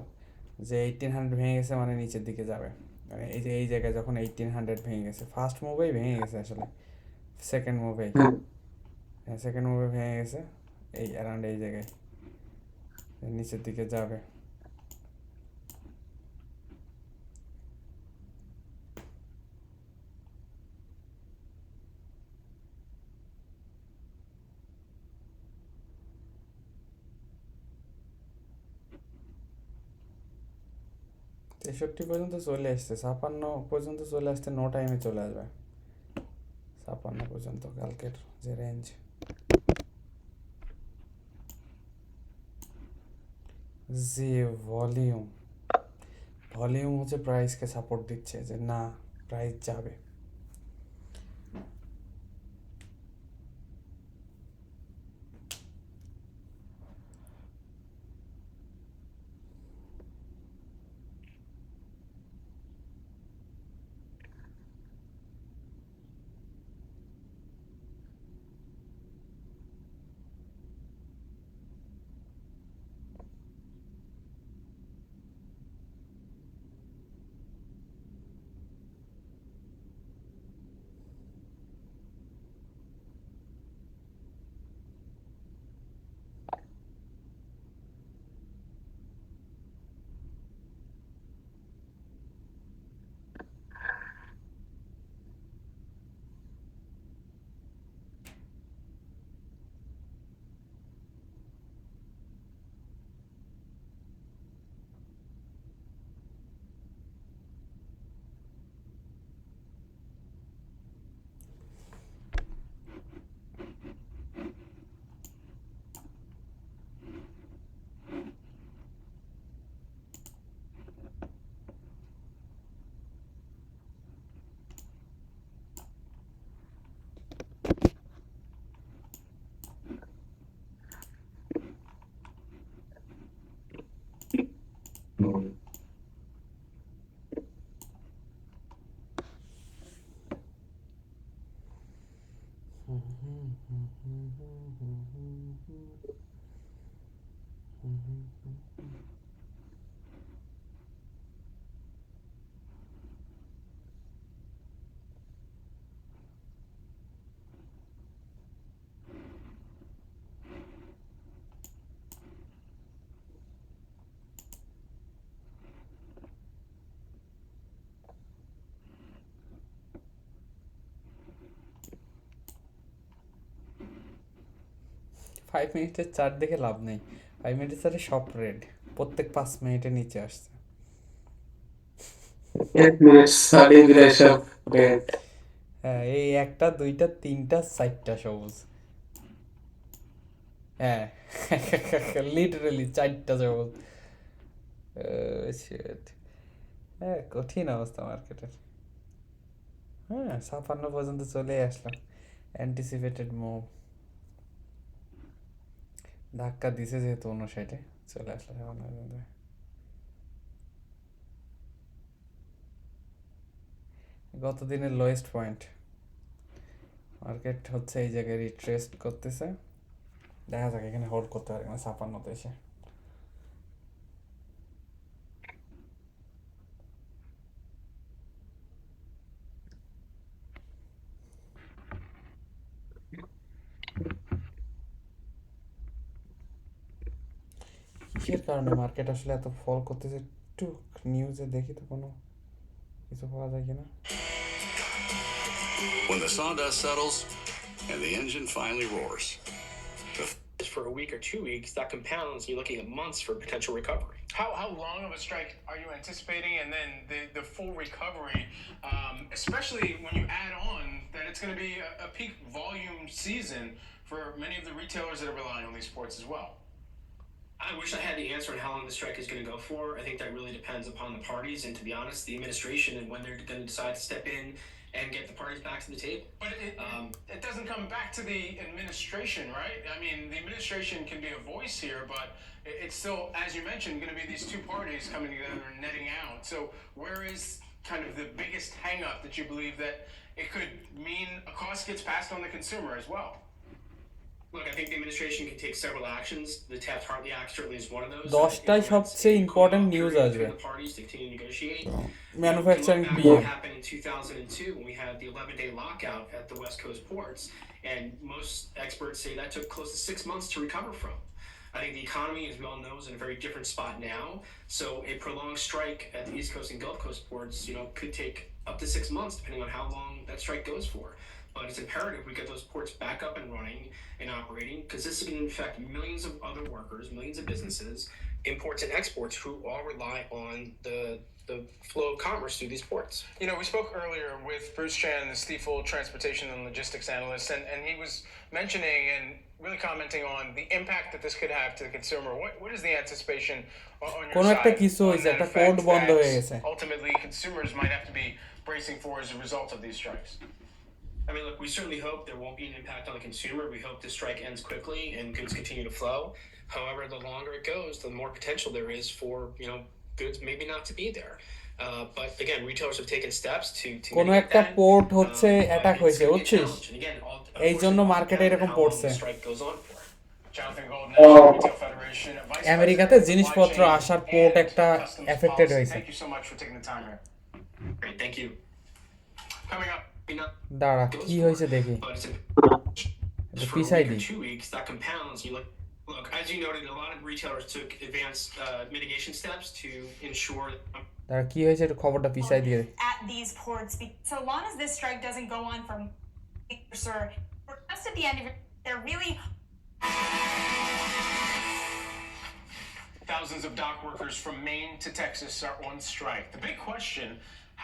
যে 1800 ভেঙে গেছে মানে নিচের দিকে যাবে, মানে এই যে এই জায়গায় যখন 1800 ভেঙে গেছে, ফার্স্ট মুভেই ভেঙে গেছে আসলে, সেকেন্ড মুভেই, হ্যাঁ সেকেন্ড মুভে ভেঙে গেছে, এই অ্যারাউন্ড এই জায়গায় নিচের দিকে যাবে। তেষট্টি পর্যন্ত চলে আসছে, 56 পর্যন্ত চলে আসছে, নো টাইমে চলে আসবে 56 পর্যন্ত কালকের যে রেঞ্জ। যে ভলিউম, ভলিউম হচ্ছে প্রাইসকে সাপোর্ট দিচ্ছে যে না প্রাইস যাবে। ফাইভ মিনিটের চার্ট দেখে লাভ নেই, 5 মিনিটের চার্টে সব রেড, প্রত্যেক 5 মিনিটের নিচে আসছে। 1 মিনিট সাড়ে এগুলো সব রেড। হ্যাঁ এই একটা দুইটা তিনটা চারটা সবুজ, হ্যাঁ লিটারালি 4টা সবুজ। শিট, হ্যাঁ কঠিন অবস্থা মার্কেটের। হ্যাঁ 56 পর্যন্ত চলে আসলাম, অ্যান্টিসিপেটেড মুভ, ধাক্কা দিছে যেহেতু 59-এ চলে আসলো 56 পর্যন্ত। গত দিনের লোয়েস্ট পয়েন্ট, মার্কেট হচ্ছে এই জায়গায় রিট্রেস্ট করতেছে, দেখা যাক এখানে হোল্ড করতে পারে কিনা 56-তে এসে। কিসের কারণে মার্কেট আসলে এত ফল করতেছে, একটু নিউজে দেখি তো কোনো কিছু পাওয়া যায় কিনা। When the sawdust settles and the engine finally roars. For a week or 2 weeks, that compounds. You're looking at months for potential recovery. How long of a strike are you anticipating, and then the full recovery, especially when you add on that it's going to be a peak volume season for many of the retailers that are relying on these ports as well? I wish I had the answer on how long the strike is going to go for. I think that really depends upon the parties, and to be honest, the administration and when they're going to decide to step in and get the parties back to the table. But it doesn't come back to the administration, right? I mean, the administration can be a voice here, but it's still, as you mentioned, going to be these two parties coming together and netting out. So where is kind of the biggest hang-up that you believe that it could mean a cost gets passed on the consumer as well? Look, I think the administration can take several actions. The Taft-Hartley Act certainly is one of those. 10টাই সবচেয়ে important news আসবে The parties to continue to negotiate. Manufacturing You know, we can look back bill at what happened in 2002 when we had the 11-day lockout at the West Coast ports, and most experts say that took close to 6 months to recover from. I think the economy, as we all know, is in a very different spot now. So a prolonged strike at the East Coast and Gulf Coast ports, could take up to 6 months, depending on how long that strike goes for. But it's imperative we get those ports back up and running and operating, because this is going to affect millions of other workers, millions of businesses, imports and exports, who all rely on the flow of commerce through these ports. We spoke earlier with Bruce Chan, the Stifel Transportation and Logistics Analyst, and he was mentioning and really commenting on the impact that this could have to the consumer. What is the anticipation on your কোনো একটা side কিছু on হয়েছে, that একটা effect port বন্ধ হয়ে গেছে। that ultimately consumers might have to be bracing for as a result of these strikes? I mean, look, we certainly hope there won't be an impact on the consumer. We hope this strike ends quickly and goods continue to flow. However, the longer it goes, the more potential there is for, goods maybe not to be there. But again, retailers have taken steps to কোনো mitigate একটা that. Port হচ্ছে But attack it's হয়েছে gonna be a বুঝছিস challenge. And again, এই জন্য unfortunately, মার্কেটে depends on এরকম how long পড়ছে the strike goes on for. Jonathan Gold, National Retail Federation, Vice আমেরিকাতে President of জিনিসপত্র Supply Chain আসার পোর্ট and একটা Customs এফেক্টেড Policy. হয়েছে Thank you so much for taking the time here. Great, thank you. Coming up. দাঁড়া কি হয়েছে দেখি But it's এটা for a পিছাই week or দিই 2 weeks, that compounds. Look, as you noted, a lot of retailers took advanced mitigation steps to ensure that দাঁড়া কি হয়েছে একটু খবরটা পিছাই দিয়ে দে। at these ports. So long as this strike doesn't go on for weeks or just at the end of it, they're really Thousands of dock workers from Maine to Texas are on strike. The big question,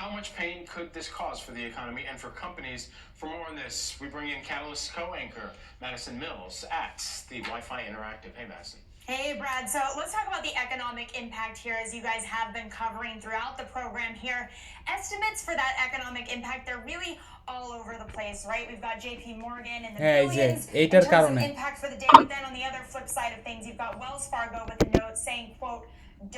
how much pain could this cause for the economy and for companies? For more on this, we bring in Catalyst co-anchor Madison Mills at the Wi-Fi Interactive. Hey, Madison. Hey, Brad. So let's talk about the economic impact here, as you guys have been covering throughout the program here. Estimates for that economic impact, they're really all over the place, right? We've got JP Morgan and the billions in এইটার terms of কারণে impact for the day. But then on the other flip side of things, you've got Wells Fargo with a note saying, quote,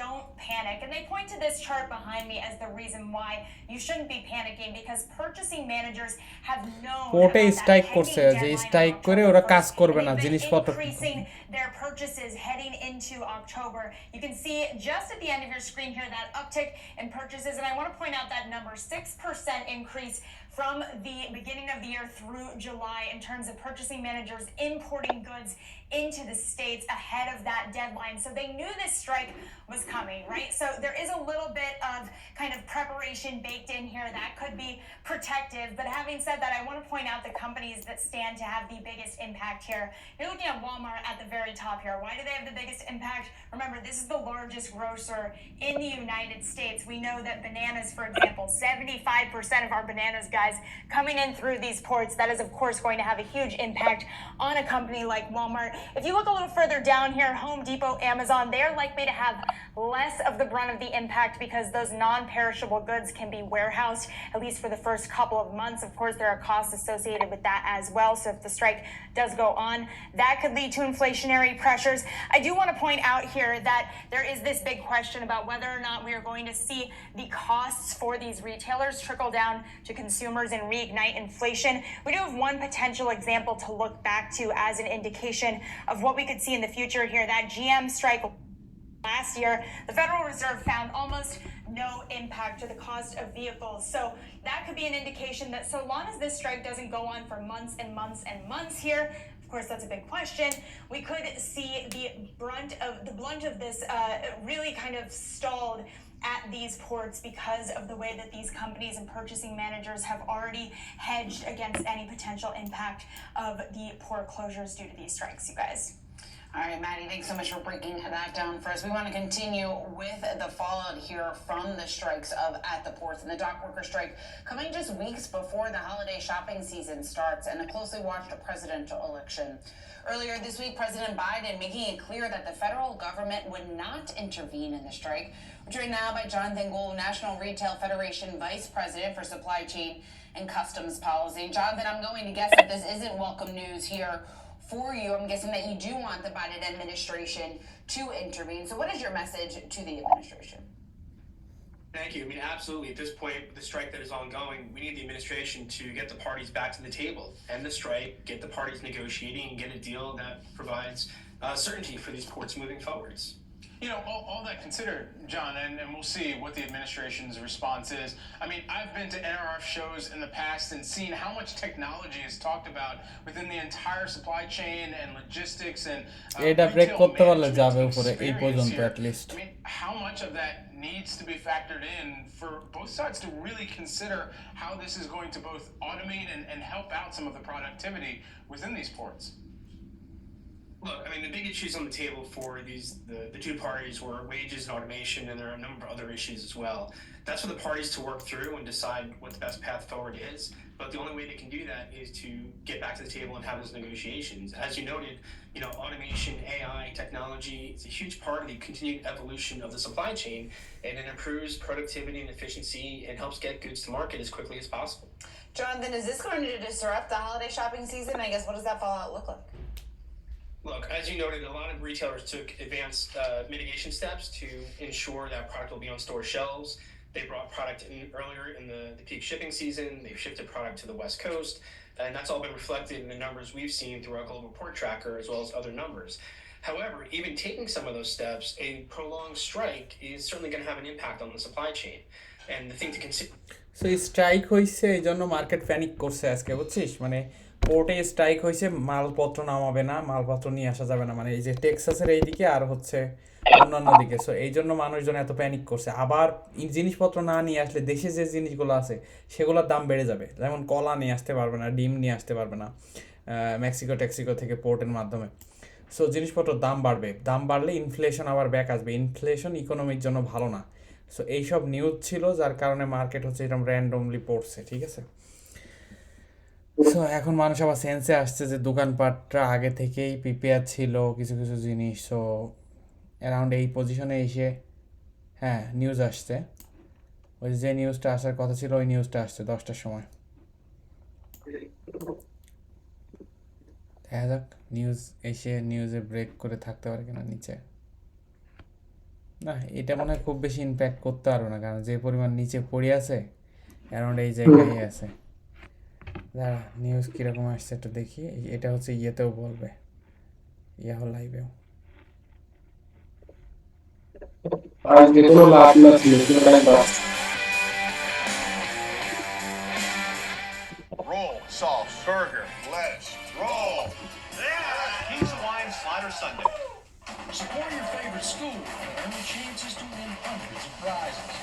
don't panic. And they point to this chart behind me as the reason why you shouldn't be panicking, because purchasing managers have known পোর্টে about that strike pending করছে যে deadline strike on করে October ওরা 1st, কাজ করবে and না they've been জিনিসপত্র increasing their purchases heading into October. You can see just at the end of your screen here that uptick in purchases, and I want to point out that number, 6% increase from the beginning of the year through July in terms of purchasing managers importing goods into the States ahead of that deadline. So they knew this strike was coming, right? So there is a little bit of kind of preparation baked in here that could be protective. But having said that, I want to point out the companies that stand to have the biggest impact here. You're looking at Walmart at the very top here. Why do they have the biggest impact? Remember, this is the largest grocer in the United States. We know that bananas, for example, 75% of our bananas, guys, coming in through these ports, that is, of course, going to have a huge impact on a company like Walmart. If you look a little further down here, Home Depot, Amazon, they're likely to have less of the brunt of the impact because those non-perishable goods can be warehoused, at least for the first couple of months. Of course, there are costs associated with that as well. So if the strike does go on, that could lead to inflationary pressures. I do want to point out here that there is this big question about whether or not we are going to see the costs for these retailers trickle down to consumers and reignite inflation. We do have one potential example to look back to as an indication of what we could see in the future here. That GM strike last year, the Federal Reserve found almost no impact to the cost of vehicles. So that could be an indication that so long as this strike doesn't go on for months and months and months here, of course, that's a big question, we could see the blunt of this really kind of stalled at these ports because of the way that these companies and purchasing managers have already hedged against any potential impact of the port closures due to these strikes, you guys. All right, Maddie, thanks so much for breaking that down for us. We want to continue with the fallout here from the strikes at the ports and the dock worker strike coming just weeks before the holiday shopping season starts and a closely watched presidential election. Earlier this week, President Biden making it clear that the federal government would not intervene in the strike. We're joined now by Jonathan Gould, National Retail Federation Vice President for Supply Chain and Customs Policy. Jonathan, I'm going to guess that this isn't welcome news here for you. I'm guessing that you do want the Biden administration to intervene. So what is your message to the administration? thank you. I mean, absolutely. At this point, with the strike that is ongoing, we need the administration to get the parties back to the table, end the strike, get the parties negotiating, and get a deal that provides certainty for these ports moving forwards. You know, all that considered, John, and we'll see what the administration's response is. I mean, I've been to NRF shows in the past and seen how much technology is talked about within the entire supply chain and logistics and এটা break retail করতে পারলে management যাবে উপরে এই experience পর্যন্ত here. at least. I mean, how much of that needs to be factored in for both sides to really consider how this is going to both automate and help out some of the productivity within these ports? Look, I mean, the big issues on the table for the two parties were wages and automation, and there are a number of other issues as well. That's for the parties to work through and decide what the best path forward is. But the only way they can do that is to get back to the table and have those negotiations. As you noted, you know, automation, AI, technology, it's a huge part of the continued evolution of the supply chain, and it improves productivity and efficiency and helps get goods to market as quickly as possible. Jonathan, is this going to disrupt the holiday shopping season? I guess, what does that fallout look like? Look, as you noted, a lot of retailers took advanced mitigation steps to ensure that product will be on store shelves. They brought product in earlier in the peak shipping season. They've shifted product to the West Coast. And that's all been reflected in the numbers we've seen through our global port tracker as well as other numbers. However, even taking some of those steps, a prolonged strike is certainly going to have an impact on the supply chain. And the thing to consider... so strike হয়েছে এই জন্য market panic করছে আজকে, বুঝছিস? মানে পোর্টে strike হয়েছে, মালপত্র নামাবে না, মালপত্র নিয়ে আসা যাবে না, মানে এই যে টেক্সাসের এইদিকে আর হচ্ছে অন্যান্য দিকে। সো এই জন্য মানুষজন এত প্যানিক করছে। আবার জিনিসপত্র না নিয়ে আসলে দেশে যে জিনিসগুলো আছে সেগুলোর দাম বেড়ে যাবে। যেমন কলা নিয়ে আসতে পারবে না, ডিম নিয়ে আসতে পারবে না মেক্সিকো থেকে পোর্টের মাধ্যমে। সো জিনিসপত্রের দাম বাড়বে, দাম বাড়লে ইনফ্লেশন আবার ব্যাক আসবে। ইনফ্লেশন ইকোনমির জন্য ভালো না। সো এইসব নিউজ ছিল যার কারণে মার্কেট হচ্ছে এরকম র্যান্ডমলি পড়ছে, ঠিক আছে? সো এখন মানুষ আবার সেন্সে আসছে যে দোকানপাটটা আগে থেকেই প্রিপেয়ার ছিল কিছু কিছু জিনিস। সো অ্যারাউন্ড এই পজিশনে এসে হ্যাঁ নিউজ আসছে, ওই যে নিউজটা আসার কথা ছিল ওই নিউজটা আসছে 10টার সময়। দেখা যাক নিউজ এসে নিউজে ব্রেক করে থাকতে পারে কিনা নিচে। না, এটা মনে হয় খুব বেশি ইম্প্যাক্ট করতে পারবে না, কারণ যে পরিমাণ নিচে পড়ে আছে অ্যারাউন্ড এই জায়গায় আছে। দাঁড়া নিউজ কীরকম আসছে একটু দেখি। এটা হচ্ছে ইয়েতেও বলবে, ইয়াহো লাইভেও। আজকে কোনো লাভ না ছিল, Roll, sauce, burger, lettuce, roll. Yeah, Pizza Wine Slider Sunday. Support your favorite school and earn chances to win hundreds of prizes.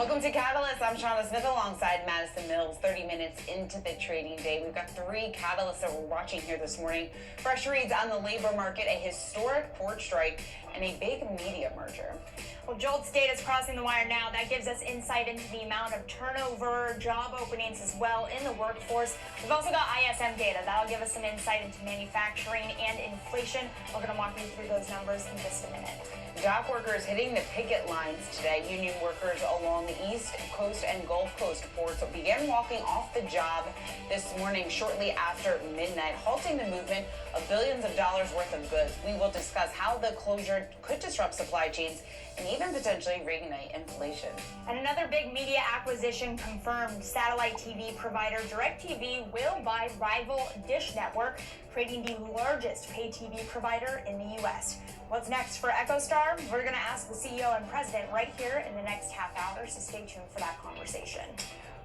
Welcome to Catalyst. I'm Shauna Smith alongside Madison Mills. 30 minutes into the trading day. We've got three catalysts that we're watching here this morning. Fresh reads on the labor market, a historic port strike, and a big media merger. Well, JOLTS data is crossing the wire now. That gives us insight into the amount of turnover, job openings as well in the workforce. We've also got ISM data. That'll give us some insight into manufacturing and inflation. We're going to walk you through those numbers in just a minute. Dock workers hitting the picket lines today. Union workers along the East Coast and Gulf Coast ports began walking off the job this morning shortly after midnight, halting the movement of billions of dollars worth of goods. We will discuss how the closure could disrupt supply chains and even potentially reignite inflation. And another big media acquisition confirmed. Satellite TV provider DirecTV will buy rival Dish Network, creating the largest pay TV provider in the U.S. What's next for EchoStar? We're going to ask the CEO and president right here in the next half hour, so stay tuned for that conversation.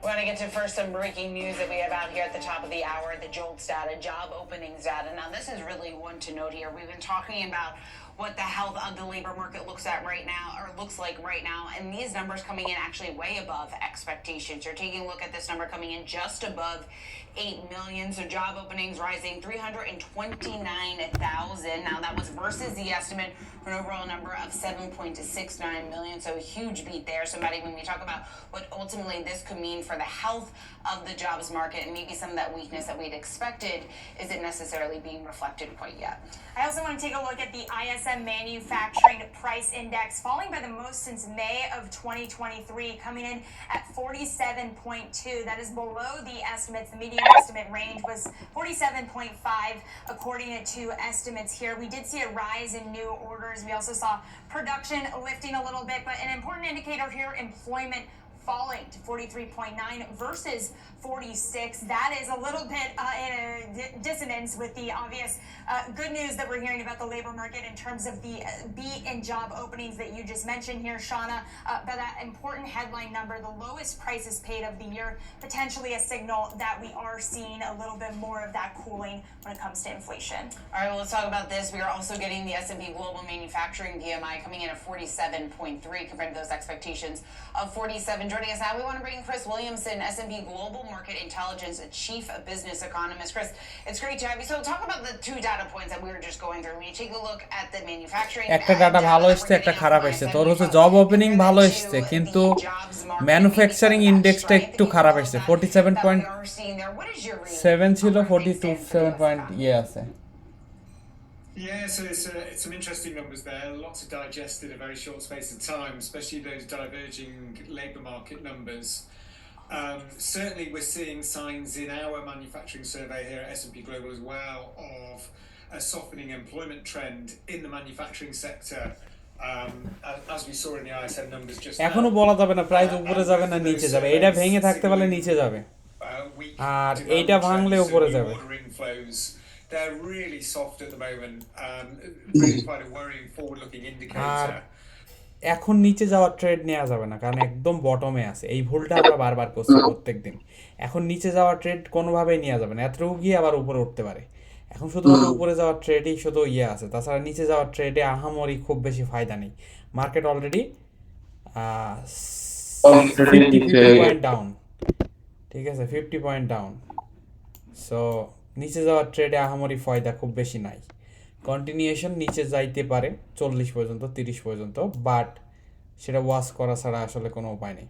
We're going to get to first some breaking news that we have out here at the top of the hour, the JOLTS data, job openings data. Now, this is really one to note here. We've been talking about what the health of the labor market looks like right now, and these numbers coming in actually way above expectations. You're taking a look at this number coming in just above 8 million. So job openings rising 329,000. Now that was versus the estimate for an overall number of 7.69 million. So a huge beat there. So Maddie, when we talk about what ultimately this could mean for the health of the jobs market and maybe some of that weakness that we'd expected, is it necessarily being reflected quite yet? I also want to take a look at the ISM Manufacturing Price Index, falling by the most since May of 2023, coming in at 47.2. That is below the estimates. The median estimate range was 47.5, according to estimates here. We did see a rise in new orders. We also saw production lifting a little bit, but an important indicator here, employment falling to 43.9 versus 46. That is a little bit in a dissonance with the obvious good news that we're hearing about the labor market in terms of the beat in job openings that you just mentioned here, Shauna. But that important headline number, the lowest prices paid of the year, potentially a signal that we are seeing a little bit more of that cooling when it comes to inflation. All right, well, let's talk about this. We are also getting the S&P Global Manufacturing PMI coming in at 47.3 compared to those expectations of 47. Joining us now, we want to bring Chris Williamson, S&P Global Market Intelligence Chief Business Economist. Chris, it's great to have you. So talk about the two data points that we were just going through. When you take a look at the manufacturing একটা data ভালো এসছে একটা খারাপ এসছে তোর হচ্ছে job opening ভালো এসছে কিন্তু ম্যানুফ্যাকচারিং ইন্ডেক্সটা একটু খারাপ এসছে 47.7 ছিল 42.7 পয়েন্ট আছে Yeah, so it's some interesting numbers there. Lots to digest in a very short space of time, especially those diverging labour market numbers. Certainly, we're seeing signs in our manufacturing survey here at S&P Global as well of a softening employment trend in the manufacturing sector. As we saw in the ISM numbers just now. এখনো বলা যাবে না price উপরে যাবে না নিচে যাবে এটা ভেঙে থাকতে পারলে নিচে যাবে আর এইটা ভাঙলে উপরে যাবে They're really soft at the moment. Really quite a worrying forward-looking indicator. এখন নিচে যাওয়ার ট্রেড নেওয়া যাবে না কারণ একদম বটমে আছে এই ভুলটা আমরা বারবার করছি প্রত্যেকদিন এখন নিচে যাওয়ার ট্রেড কোনোভাবেই নেওয়া যাবে না এতটুকু গিয়ে আবার উপরে উঠতে পারে এখন শুধুমাত্র উপরে যাওয়ার ট্রেডই শুধু আছে তাছাড়া নিচে যাওয়ার ট্রেডে আহামরি খুব বেশি ফায়দা নেই মার্কেট অলরেডি 50 পয়েন্ট ডাউন ঠিক আছে 50 পয়েন্ট ডাউন সো নিচে যাওয়ার ট্রেডে আহামরি ফায়দা খুব বেশি নাই কন্টিনিউয়েশন নিচে যাইতে পারে 40 পর্যন্ত 30 পর্যন্ত বাট সেটা ওয়াচ করা ছাড়া আসলে কোনো উপায় নেই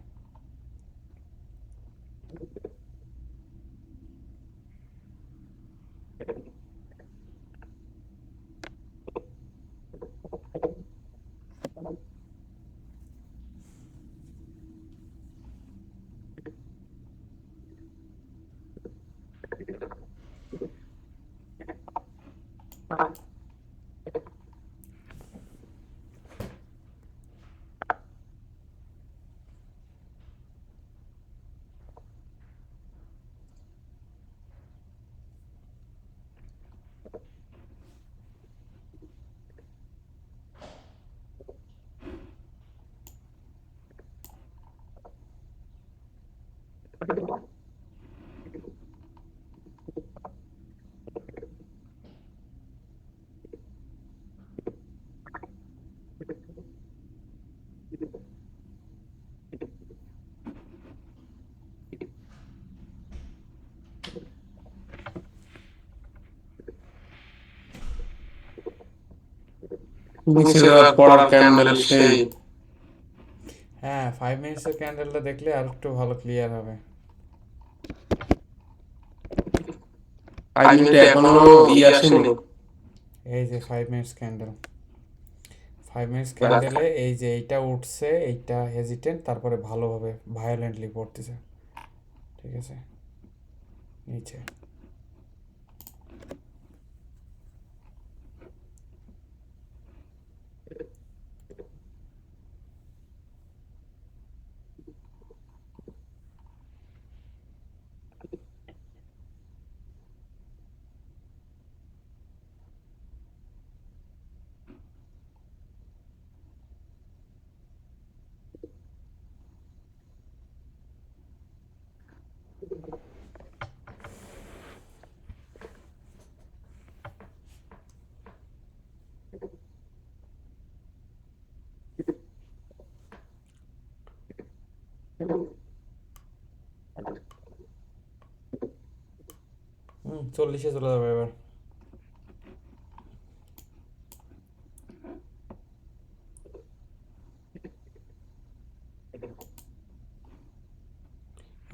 নিচে যাওয়ার পড়ার ক্যান্ডেল সেই হ্যাঁ 5 মিনিটসের ক্যান্ডেলটা দেখলে আর একটু ভালো ক্লিয়ার হবে। 5 মিনিটে এখনো আসেনি। এই যে 5 মিনিটস ক্যান্ডেল, 5 মিনিটস ক্যান্ডেলে এই যে এইটা উঠছে, এইটা হেজিটেন্ট, তারপরে ভালোভাবে ভায়োলেন্টলি পড়তেছে, ঠিক আছে, নিচে। হুম, 40-এ চলে যাবে এবার।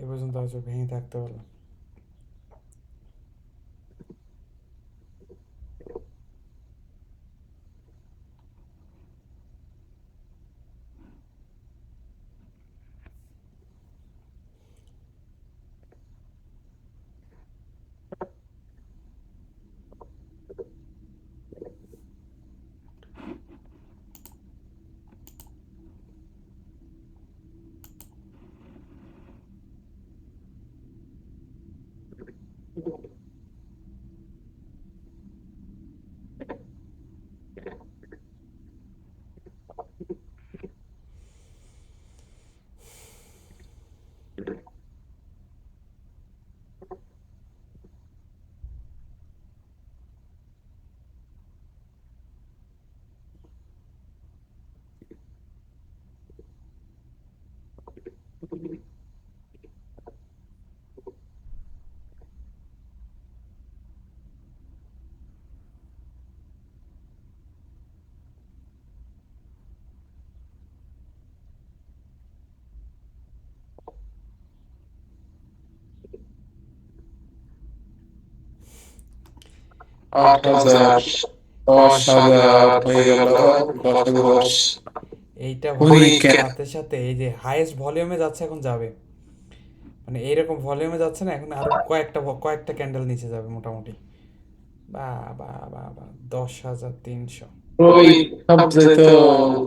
এ পর্যন্ত আজ ভেঙে থাকতে পারলাম। আট হাজার 10,000 হয়ে গেল। 10,000 এইটা Holy ভাঙার cow! সাথে সাথে এই যে হাইয়েস্ট ভলিউমে যাচ্ছে, এখন যাবে, মানে এইরকম ভলিউমে যাচ্ছে না, এখন আরো কয়েকটা ক্যান্ডেল নিচে যাবে মোটামুটি। বা বা বা বা 10,300। ওই সবচেয়ে তো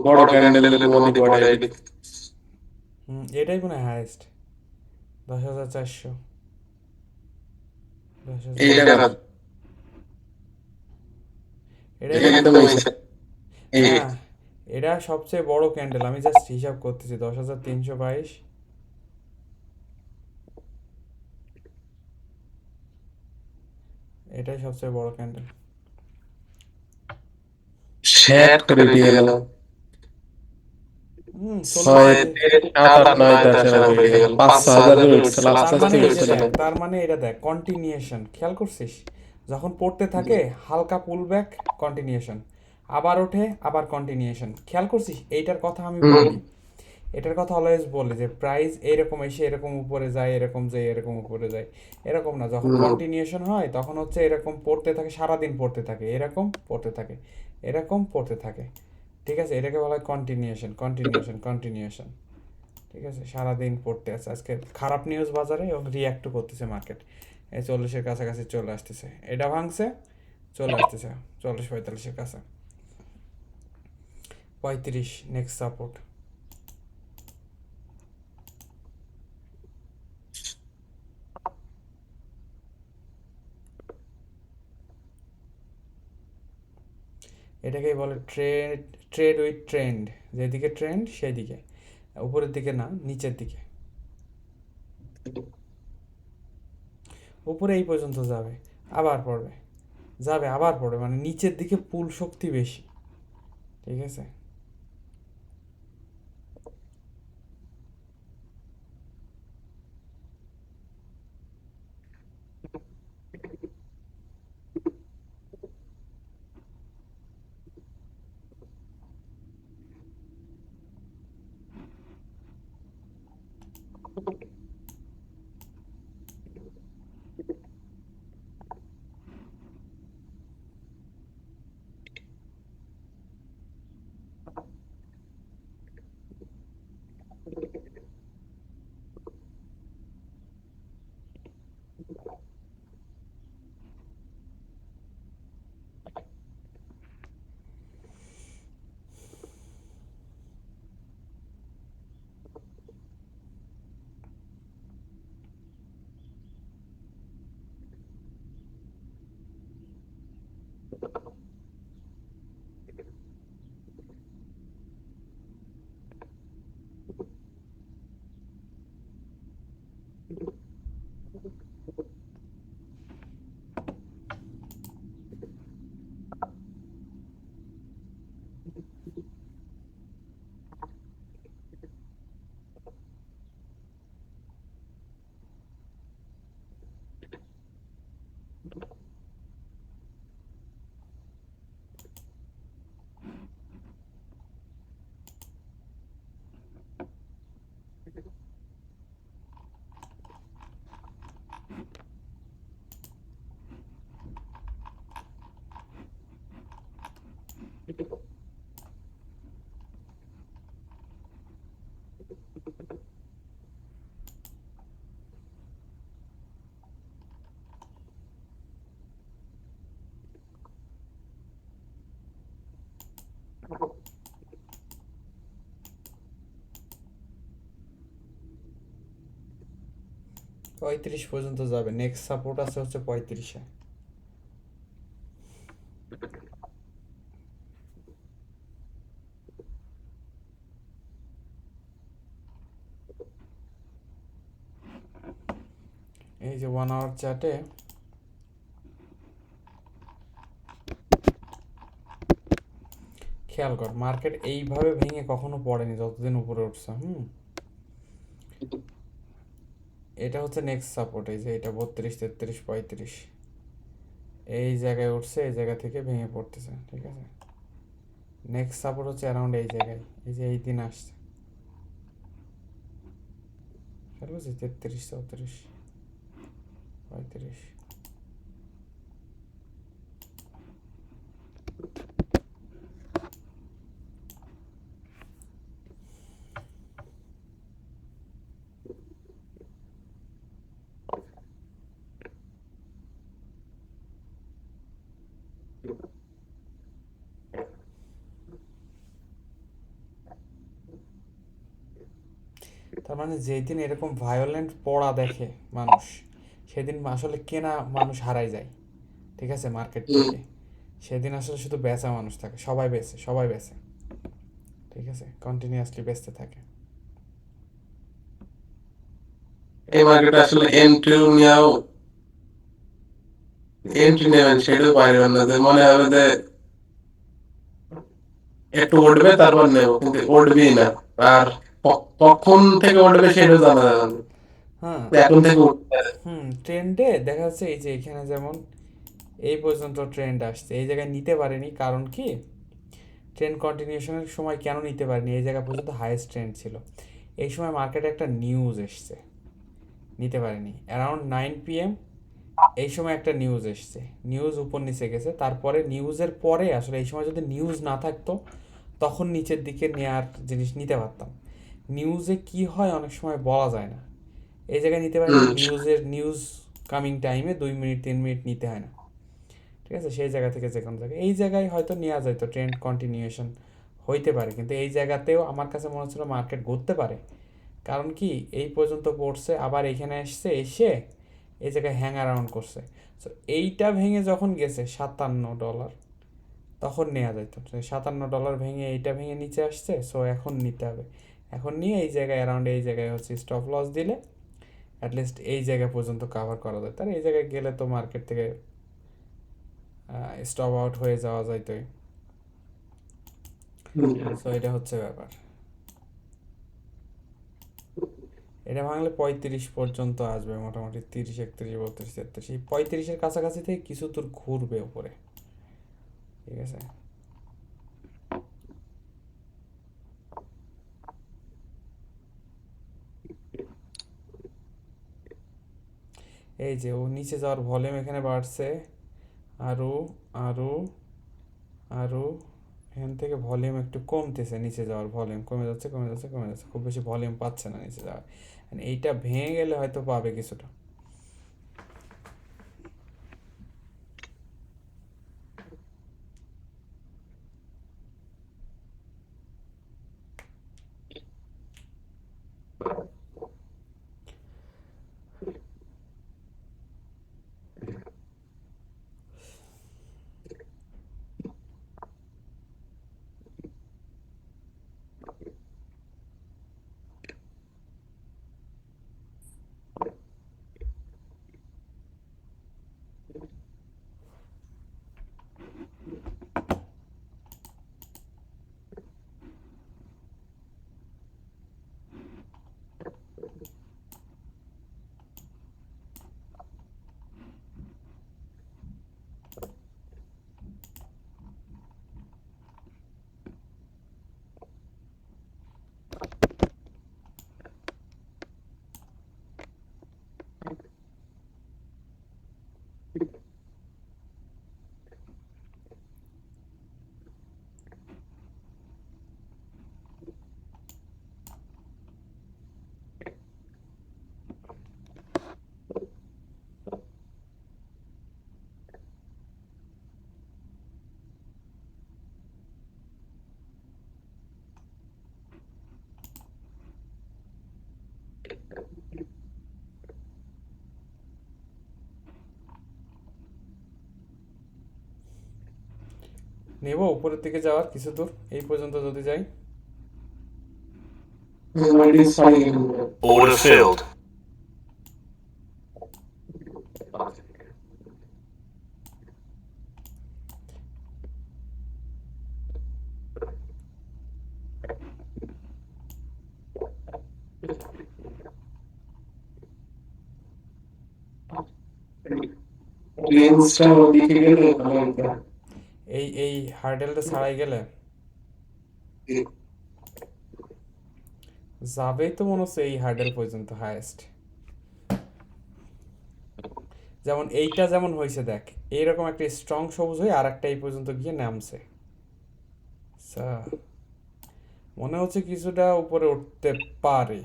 বড় ক্যান্ডেলের মধ্যে পড়ে এদিক। এটাই মনে হয় হাইয়েস্ট। 10,400, এইটা 10,000। না, এটাই এটা মনে কিন্তু হয়। হইছে। এই না, এটা সবচেয়ে বড় ক্যান্ডেল, আমি জাস্ট হিসাব করতেছি। 10,322, এটাই সবচেয়ে বড় ক্যান্ডেল। শেয়ার করে দিয়ে গেল। 40 7, 8, 9, 10 এরকম হয়ে গেল। 5-6 হাজার উঠছে, লাস্ট তার হাজার মানে এই যে উঠছিল। দেখ, তার মানে এটা দেখ কন্টিনিউশন, খেয়াল করছিস? যখন পড়তে থাকে হালকা পুল ব্যাক, কন্টিনিউশন, আবার ওঠে, আবার কন্টিনিউশন, খেয়াল করছিস? এইটার কথা আমি বলি, এটার কথা অলওয়েজ বলি যে প্রাইস এরকম এসে এরকম উপরে যায়, এরকম যায়, এরকম উপরে যায়, এরকম না। যখন কন্টিনিউশন হয় তখন হচ্ছে এরকম পড়তে থাকে, সারাদিন পড়তে থাকে, এরকম পড়তে থাকে, এরকম পড়তে থাকে, ঠিক আছে? এটাকে বলা হয় কন্টিনিউশন, কন্টিনিউশন, কন্টিনিউশন, ঠিক আছে? সারাদিন পড়তে আছে। আজকে খারাপ নিউজ বাজারে এবং রিয়াক্টও করতেছে মার্কেট। এই 40-এর কাছাকাছি চলে আসতেছে, এটা ভাঙছে, চলে আসতেছে 40-45-এর কাছে। 35 নেক্সট সাপোর্ট। এটাকেই বলে ট্রেড উইথ ট্রেন্ড, যেদিকে ট্রেন্ড সেই দিকে, উপরের দিকে না, নিচের দিকে। উপরে এই পর্যন্ত যাবে, আবার পড়বে, যাবে, আবার পড়বে, মানে নিচের দিকে পুল শক্তি বেশি, ঠিক আছে? পঁয়ত্রিশ পর্যন্ত যাবে, নেক্সট সাপোর্ট আছে হচ্ছে 35-এ। এই যে 1 আওয়ার চার্টে খেয়াল কর, মার্কেট এইভাবে ভেঙে কখনো পড়েনি যতদিন উপরে উঠছে। এটা হচ্ছে নেক্সট সাপোর্ট, এই যে এটা 32, 33, 35 এই জায়গায় উঠছে, এই জায়গা থেকে ভেঙে পড়তেছে, ঠিক আছে। নেক্সট সাপোর্ট হচ্ছে অ্যারাউন্ড এই জায়গায়, এই যে এই দিন আসছে, খেয়াল করছি 33, 34, 35। তার মানে যেদিন এরকম ভায়োলেন্ট পড়া দেখে মানুষ, সেদিন আসলে কেনা মানুষ হারাই যায়, ঠিক আছে, মার্কেট থেকে। সেদিন আসলে শুধু বেচা মানুষ থাকে, সবাই বেচে, ঠিক আছে, কন্টিনিউয়াসলি বেচতে থাকে। এই মার্কেটে আসলে এন্ট্রি নেবেন সেটাও পারবেন না, যে মনে হবে যে একটু উঠবে তারপর নেব, কিন্তু উঠবেই না। আর কখন থেকে উঠবে সেটাও জানা যাবে না, হ্যাঁ, এখন থেকে উঠবে। ট্রেন্ডে দেখা যাচ্ছে এই যে এখানে যেমন এই পর্যন্ত ট্রেন্ড আসছে, এই জায়গায় নিতে পারেনি, কারণ কি ট্রেন্ড কন্টিনিউশনের সময় কেন নিতে পারেনি, এই জায়গা পর্যন্ত হাইয়েস্ট ট্রেন্ড ছিল, এই সময় মার্কেটে একটা নিউজ এসছে, নিতে পারেনি। অ্যারাউন্ড 9 PM এই সময় একটা নিউজ এসছে, নিউজ উপর নিচে গেছে, তারপরে নিউজের পরে আসলে এই সময় যদি নিউজ না থাকতো তখন নিচের দিকে নেওয়ার জিনিস নিতে পারতাম। নিউজে কি হয় অনেক সময় বলা যায় না, এই জায়গায় নিতে পারি, নিউজ কামিং টাইমে 2 মিনিট 3 মিনিট নিতে হয় না, ঠিক আছে। সেই জায়গা থেকে যে কোনো জায়গায়, এই জায়গায় হয়তো নেওয়া যায়, তো ট্রেন্ড কন্টিনিউশন হইতে পারে, কিন্তু এই জায়গাতেও আমার কাছে মনে হচ্ছিল মার্কেট ঘুরতে পারে, কারণ কি এই পর্যন্ত পড়ছে, আবার এখানে এসে এই জায়গায় হ্যাং অ্যারাউন্ড করছে। সো এইটা ভেঙে যখন গেছে $57, তখন নেওয়া যেত। $57 ভেঙে এইটা ভেঙে নিচে আসছে, সো এখন নিতে হবে। এখন নিয়ে এই জায়গায় অ্যারাউন্ড এই জায়গায় হচ্ছে স্টপ লস দিলে অ্যাটলিস্ট এই জায়গা পর্যন্ত কভার করা যায়। তার এই জায়গায় গেলে তো মার্কেট থেকে স্টপ আউট হয়ে যাওয়া যাইতোই। সো এটা হচ্ছে ব্যাপার। এটা ভাঙলে 35 পর্যন্ত আসবে মোটামুটি, 30, 31, 32, 33, এই 35-এর কাছাকাছি থেকে কিছু দূর ঘুরবে উপরে, ঠিক আছে। এই যে ও নিচে যাওয়ার ভলিউম এখানে বাড়ছে, আরো আরো আরো এখান থেকে ভলিউম একটু কমতেছে, নিচে যাওয়ার ভলিউম কমে যাচ্ছে কমে যাচ্ছে কমে যাচ্ছে, খুব বেশি ভলিউম পাচ্ছে না নিচে যাওয়ার। And এইটা ভেঙে গেলে হয়তো পাবে কিছুটা। নেব উপরের দিকে যাওয়ার কিছু দূর, এই পর্যন্ত যদি যাই। Order filled. রেঞ্জটা ওদিকে গেলে ভালো হতো। এই হার্ডেলটা ছাড়াই গেলে যাবেই তো মনে হচ্ছে এই হার্ডেল পর্যন্ত হাইয়েস্ট। যেমন এইটা যেমন হয়েছে দেখ, এইরকম একটা স্ট্রং সবুজ হয়ে আর একটা এই পর্যন্ত গিয়ে নামছে। মনে হচ্ছে কিছুটা উপরে উঠতে পারে।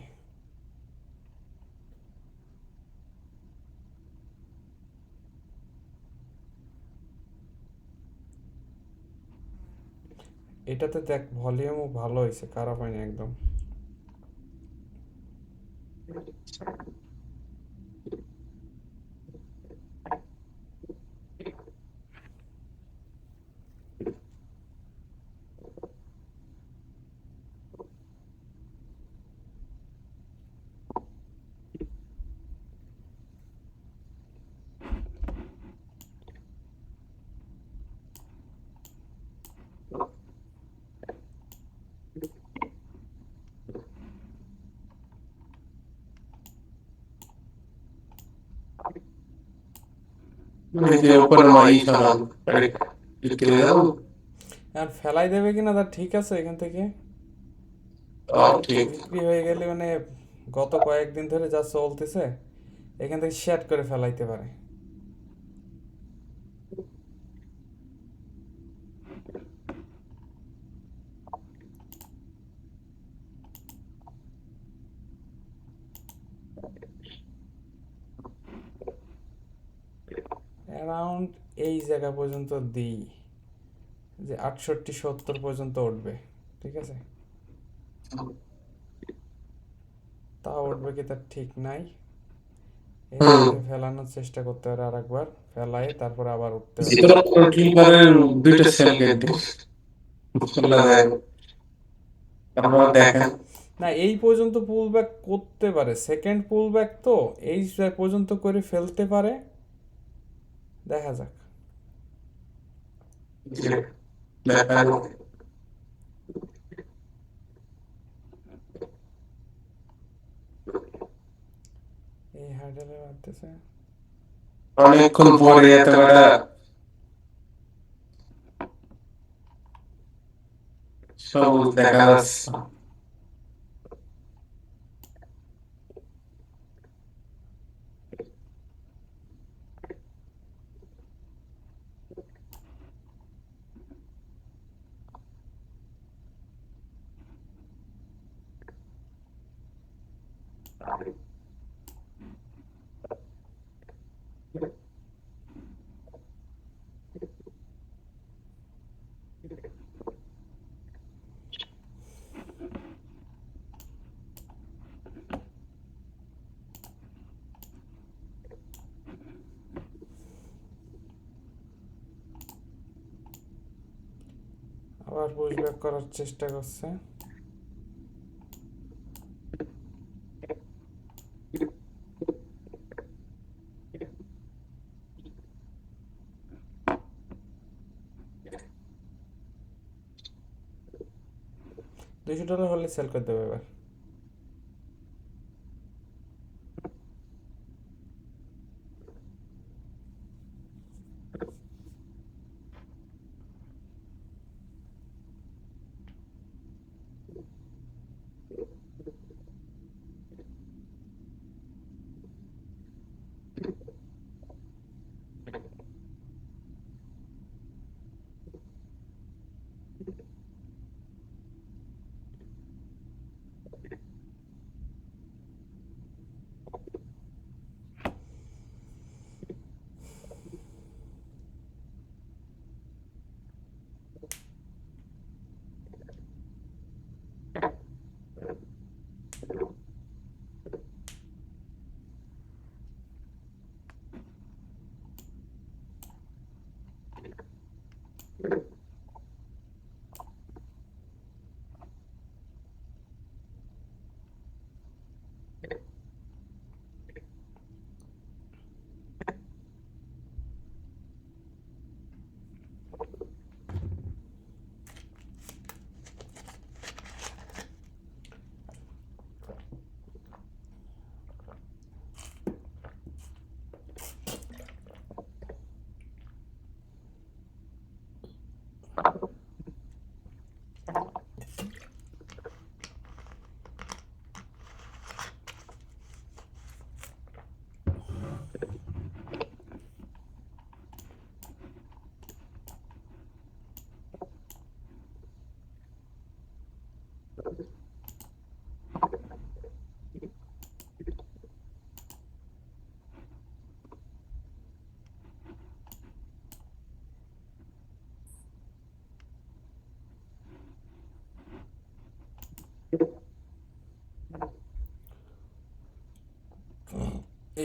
এটাতে দেখ ভলিউমও ভালো হয়েছে, খারাপ হয়নি একদম। এই যে উপরে মাই সরান ক্লিক করে দাও। আর ফেলাই দেবে কিনা তার ঠিক আছে এখান থেকে ঠিক। বিক্রি হয়ে গেলে মানে গত কয়েকদিন ধরে যা চলতেছে এখান থেকে শেয়ার করে ফেলাইতে পারে। অ্যারাউন্ড এই জায়গা পর্যন্ত দিই যে 68-70 পর্যন্ত উঠবে, ঠিক আছে? তা উঠবে কি তার ঠিক নাই। ফেলানোর চেষ্টা করতে পারে আর একবার, ফেলাই তারপর আবার উঠতে পারে। দুইটা সেল কেটে খোলা যায়। তারপর দেখেন না এই পর্যন্ত পুল ব্যাক করতে পারে, সেকেন্ড পুল ব্যাক তো এই পর্যন্ত করে ফেলতে পারে, দেখা যাক। এই হ্যান্ডেলে মারতেছে অনেকক্ষণ পরে এত বড় সবুজ দেখা যাচ্ছে। আবার পুশব্যাক করার চেষ্টা করছে। $200 হলে সেল করে দেবে এবার।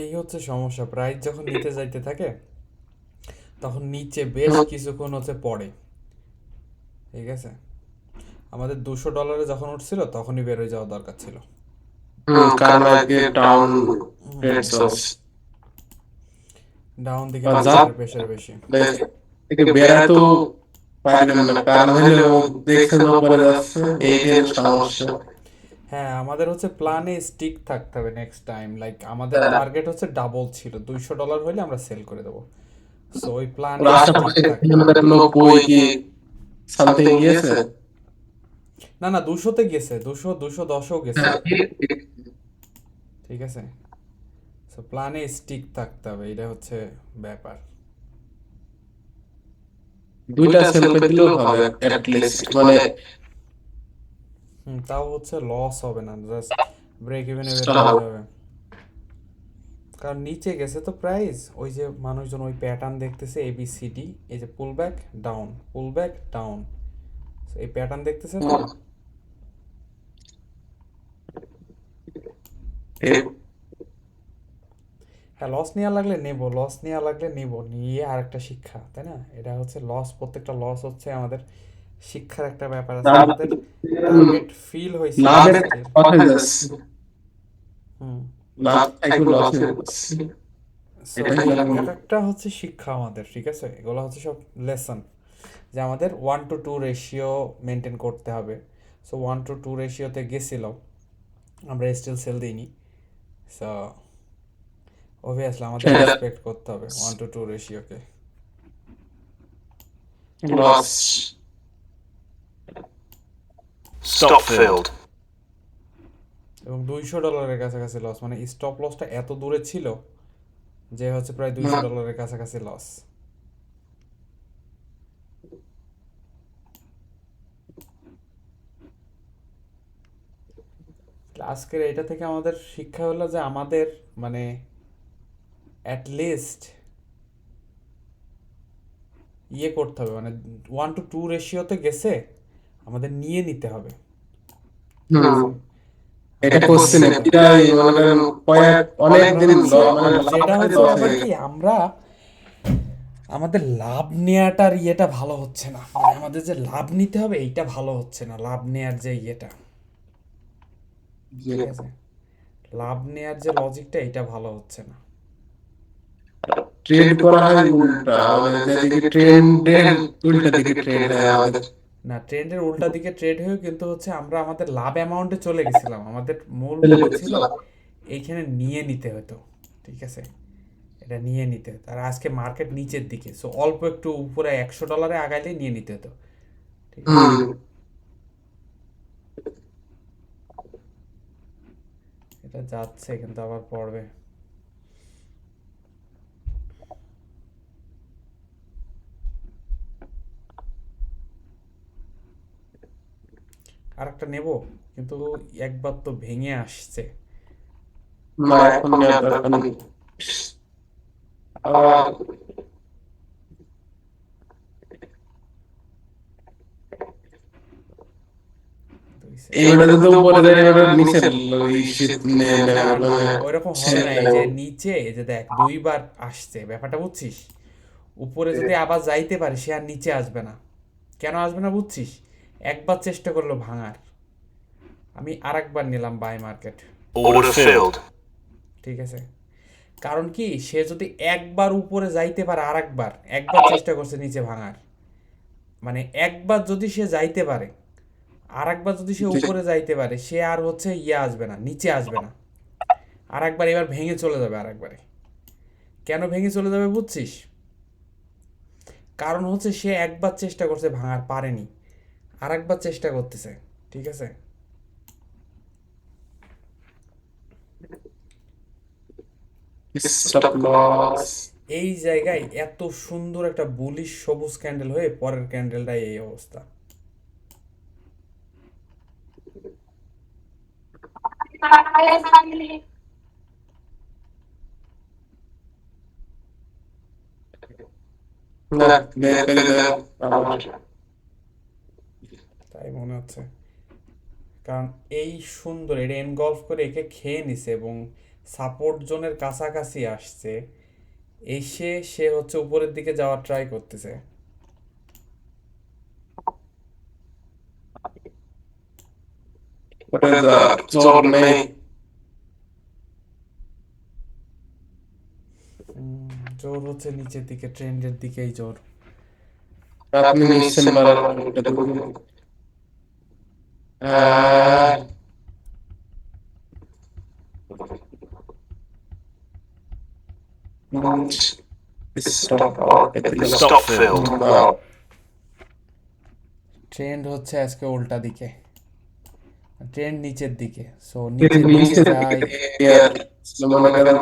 এই হচ্ছে সমস্যা, প্রাইস যখন নিতে যাইতে থাকে তখন নিচে বেশ কিছুক্ষণ হচ্ছে পড়ে, ঠিক আছে। আমাদের $200 যখন উঠছিল তখনই বের হয়ে যাওয়া দরকার ছিল। কারণ আজকে ডাউন ট্রেন্ডস আছে, ডাউন দিকে আর মার্কেটের প্রেসার বেশি। থেকে বেরা তো পারবেন না, কারণ হলো দেখছেন উপরে যাচ্ছে, এইটাই সমস্যা। হ্যাঁ, আমাদের হচ্ছে প্ল্যানে স্টিক থাকতে হবে নেক্সট টাইম। লাইক আমাদের টার্গেট হচ্ছে ডাবল ছিল, $200 হলে আমরা সেল করে দেবো। সো ওই প্ল্যানে আশেপাশে 90 কি সামথিং গিয়েছে। না না, 200-তে গেছে, 210ও গেছে, ঠিক আছে। সো প্ল্যানে স্টিক থাকতে হবে, এটা হচ্ছে ব্যাপার। দুইটা সেল করে দিলেও হবে এট লিস্ট, মানে তাও হচ্ছে লস হবে না, জাস্ট ব্রেক ইভেনে বের হয়ে যাবে। কারণ নিচে গেছে তো প্রাইস, ওই যে মানুষজন ওই প্যাটার্ন দেখতেছে ABCD, এই যে পুল ব্যাক ডাউন, পুল ব্যাক ডাউন, এই প্যাটার্ন দেখতেছে তো। হ্যাঁ, লস নেওয়া লাগলে নেব, লস নেওয়া লাগলে নেব, নিয়ে আরেকটা শিক্ষা, তাই না? এটা হচ্ছে লস, প্রত্যেকটা লস হচ্ছে আমাদের শিক্ষার একটা ব্যাপার আছে। আমাদের টার্গেট ফিল হয়েছে লাভের কথা যাচ্ছে, হুম। লাভ একটু লস হচ্ছে, সো এক একটা হচ্ছে শিক্ষা আমাদের, ঠিক আছে। এগুলো হচ্ছে সব লেসন, যে আমাদের 1:2 রেশিও মেনটেন করতে হবে। সো 1:2 রেশিওতে গেছিল, আমরা স্টিল সেল দিইনি। সো অবভিয়াসলি আমাদের রেসপেক্ট করতে হবে 1:2 রেশিওকে। Loss Stop filled. এবং $200 কাছাকাছি লস, মানে স্টপ লসটা এত দূরে ছিল যে হচ্ছে প্রায় $200 কাছাকাছি লস। আজকের এটা থেকে আমাদের শিক্ষা হলো যে আমাদের মানে অ্যাট লিস্ট ইয়ে করতে হবে, মানে 1:2 রেশিওতে গেছে আমাদের নিয়ে নিতে হবে। ঠিক আছে? এটা আমাদের করছি নিয়ে না নিতে হবে। প্রায় মনে করেন অনেক দিন মানে যেটা লাভ হচ্ছে loss ব্যাপার হয়ে কি, আমরা আমাদের লাভ নেওয়াটার ইয়েটা ভালো হচ্ছে না, মানে আমাদের যে লাভ নিতে হবে এইটা ভালো হচ্ছে না, লাভ নেয়ার যে ইয়েটা, ঠিক আছে, লাভ নেয়ার যে লজিকটা এটা ভালো হচ্ছে না। ট্রেড করা হয় উল্টা, মানে যেদিকে ট্রেন্ডের উল্টা দিকে ট্রেড হয় আমাদের। না, ট্রেন্ডের উল্টা দিকে ট্রেড হয়েও কিন্তু হচ্ছে আমরা আমাদের লাভ অ্যামাউন্টে চলে গেছিলাম, আমাদের মূল কথা ছিল এইখানে নিয়ে নিতে হতো। ঠিক আছে, এটা নিয়ে নিতে হতো। আর আজকে মার্কেট নিচের দিকে, সো অল্প একটু উপরে $100 আগাইলেই নিয়ে নিতে হতো। ঠিক আছে, এটা যাচ্ছে কিন্তু আবার পড়বে। আর একটা নেব, কিন্তু একবার তো ভেঙে আসছে। না এখন নেওয়ার দরকার নেই। আবার এইবারে যদি উপরে যায় এবারে নিচে ওই শীত ওইরকম হবে না। এই যে নিচে, এই যে দেখ 2বার আসছে, ব্যাপারটা বুঝছিস? উপরে যদি আবার যাইতে পারে সে আর নিচে আসবে না। কেন আসবে না বুঝছিস? একবার চেষ্টা করলো ভাঙার, আমি আরেকবার নিলাম বাই মার্কেট। Order filled. ঠিক আছে, কারণ কি, সে যদি একবার উপরে যাইতে পারে, একবার চেষ্টা করছে নিচে ভাঙার, মানে একবার যদি সে যাইতে পারে, আরেকবার যদি সে উপরে যাইতে পারে, সে আর হচ্ছে আসবে না, নিচে আসবে না। আরেকবার এবার ভেঙে চলে যাবে আরেকবারে। কেন ভেঙে চলে যাবে বুঝছিস? কারণ হচ্ছে সে একবার চেষ্টা করছে ভাঙার, পারেনি, আরেকবার চেষ্টা করতেছে। ঠিক আছে, স্টপ লস। এই জায়গায় এত সুন্দর একটা বুলিশ সবুজ ক্যান্ডেল হয়ে পরের ক্যান্ডেলটাই এই অবস্থা। না বের করে দেন আবার। তাই মনে হচ্ছে, কারণ এই সুন্দর এটা এনগলফ করে একে খেয়ে নিছে এবং সাপোর্ট জোনের কাছাকাছি আসছে, এসে সে হচ্ছে উপরের দিকে যাওয়ার ট্রাই করতেছে। ওটা জোর নেই। জোর হচ্ছে নিচের দিকে, ট্রেন্ডের দিকেই জোর। আপনি নিচ্ছেন বারবার এটা দেখুন। আর Stop filled. ট্রেন্ড হচ্ছে আজকে উল্টা দিকে, ট্রেন্ড নিচের দিকে, সো নিচের দিকে যায়, মনে করেন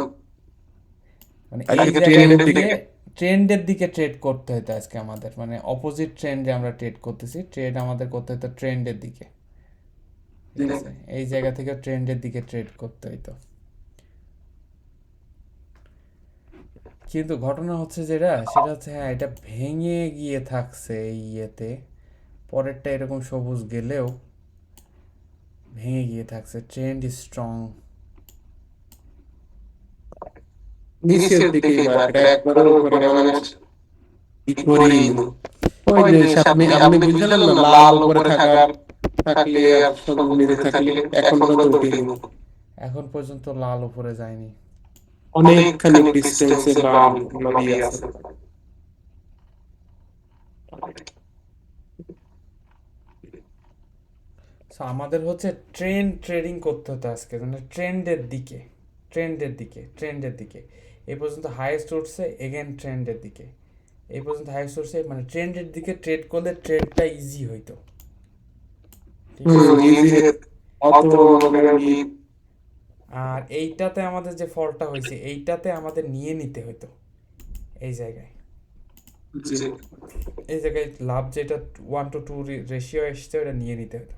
মানে এই জায়গায় গিয়ে ট্রেন্ডের দিকে ট্রেড করতে হতো আজকে আমাদের, মানে অপোজিট ট্রেন্ডে আমরা ট্রেড করতেছি, ট্রেড আমাদের করতে হতো ট্রেন্ডের দিকে। ঠিক আছে, এই জায়গা থেকে ট্রেন্ডের দিকে ট্রেড করতে হইতো। কিন্তু ঘটনা হচ্ছে যেটা, সেটা হচ্ছে হ্যাঁ এটা ভেঙে গিয়ে থাকছে এই ইয়েতে, পরেরটা এরকম সবুজ গেলেও ভেঙে গিয়ে থাকছে। Trend is strong. নিচের দিকে মার্কেট একবার উপরে মানে কি করি। ওই যে আপনি আপনি বুঝলেন না, লাল উপরে থাকলে আর সবুজ নিচে থাকলে এখন পর্যন্ত উঠেনি। এখন পর্যন্ত লাল উপরে যায়নি। অনেকখানি ডিস্টেন্সে বাম নদী আছে। সো আমাদের হচ্ছে ট্রেডিং করতে হতো আজকে, মানে ট্রেন্ডের দিকে, ট্রেন্ডের দিকে। এই পর্যন্ত হাইয়েস্ট উঠছে, এগেন ট্রেন্ডের দিকে, এই পর্যন্ত হাইয়েস্ট উঠছে, মানে ট্রেন্ডের দিকে ট্রেড করলে ট্রেডটা ইজি হইতো। আর এইটাতে আমাদের যে ফলটা হয়েছে, এইটাতে আমাদের নিয়ে নিতে হইতো এই জায়গায়। এই জায়গায় লাভ যেটা 1:2 রেশিও এসছে, ওটা নিয়ে নিতে হতো।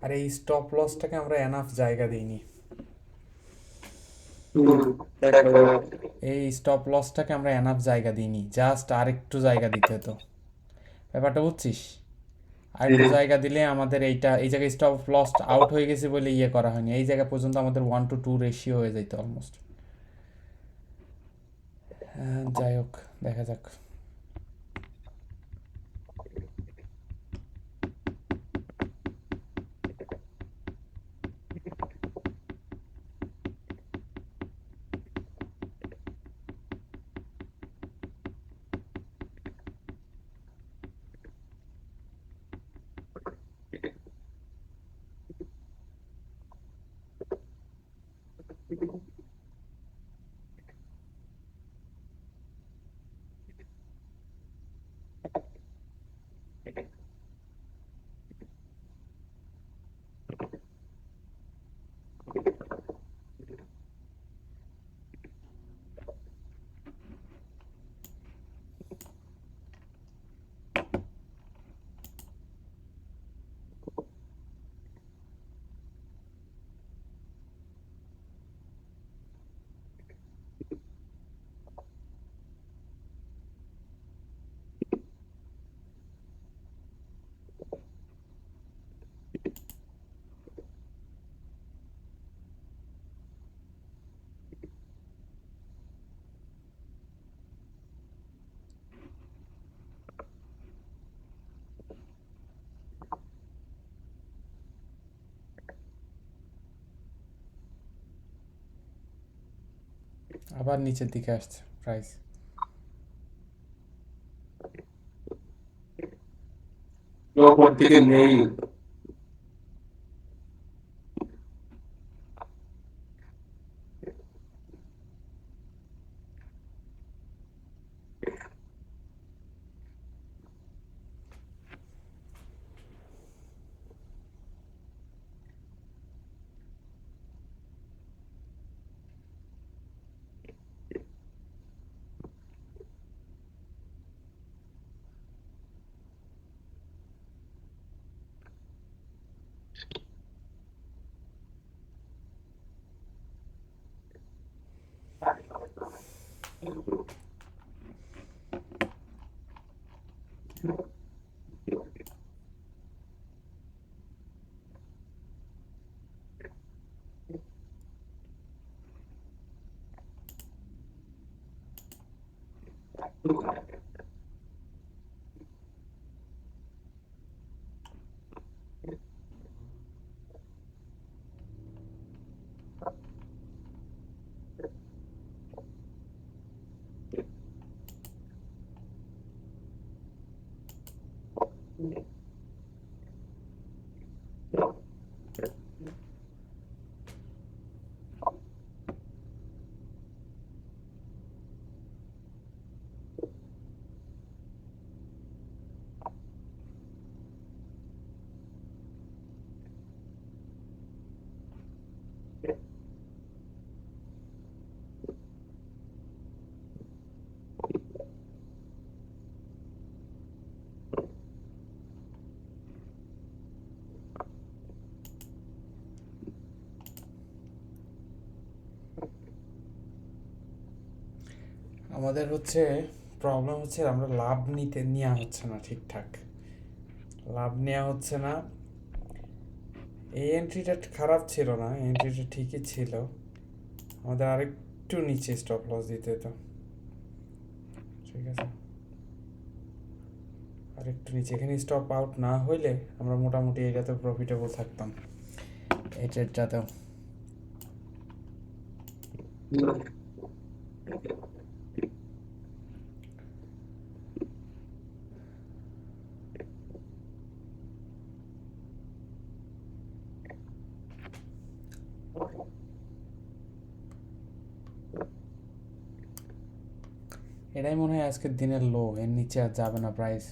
আর এই স্টপ লসটাকে আমরা এনাফ জায়গা দিইনি। দেখো এই স্টপ লসটাকে আমরা এনাফ জায়গা দিইনি, জাস্ট আরেকটু জায়গা দিতে হতো। ব্যাপারটা বুঝছিস? আরেকটু জায়গা দিলে আমাদের এই জায়গায় স্টপ লস আউট হয়ে গেছে বলে ইয়ে করা হয়নি। এই জায়গা পর্যন্ত আমাদের 1:2 রেশিও হয়ে যাইতো অলমোস্ট। যাই হোক, দেখা যাক। আবার নিচের দিকে আসছে প্রাইস। ওপর দিকে নেই। আমাদের হচ্ছে প্রবলেম হচ্ছে আমরা লাভ নেওয়া হচ্ছে না ঠিকঠাক, লাভ নেওয়া হচ্ছে না। এই এন্ট্রিটা খারাপ ছিল না, এন্ট্রিটা ঠিকই ছিল। আমাদের আরেকটু নিচে স্টপ লস দিতে হতো, ঠিক আছে। আর একটু নিচে, এখানে স্টপ আউট না হইলে আমরা মোটামুটি এটাতে প্রফিটেবল থাকতাম, এই ট্রেডটাতেও। এটাই মনে হয় আজকের দিনের লো, এর নিচে আর যাবে না price.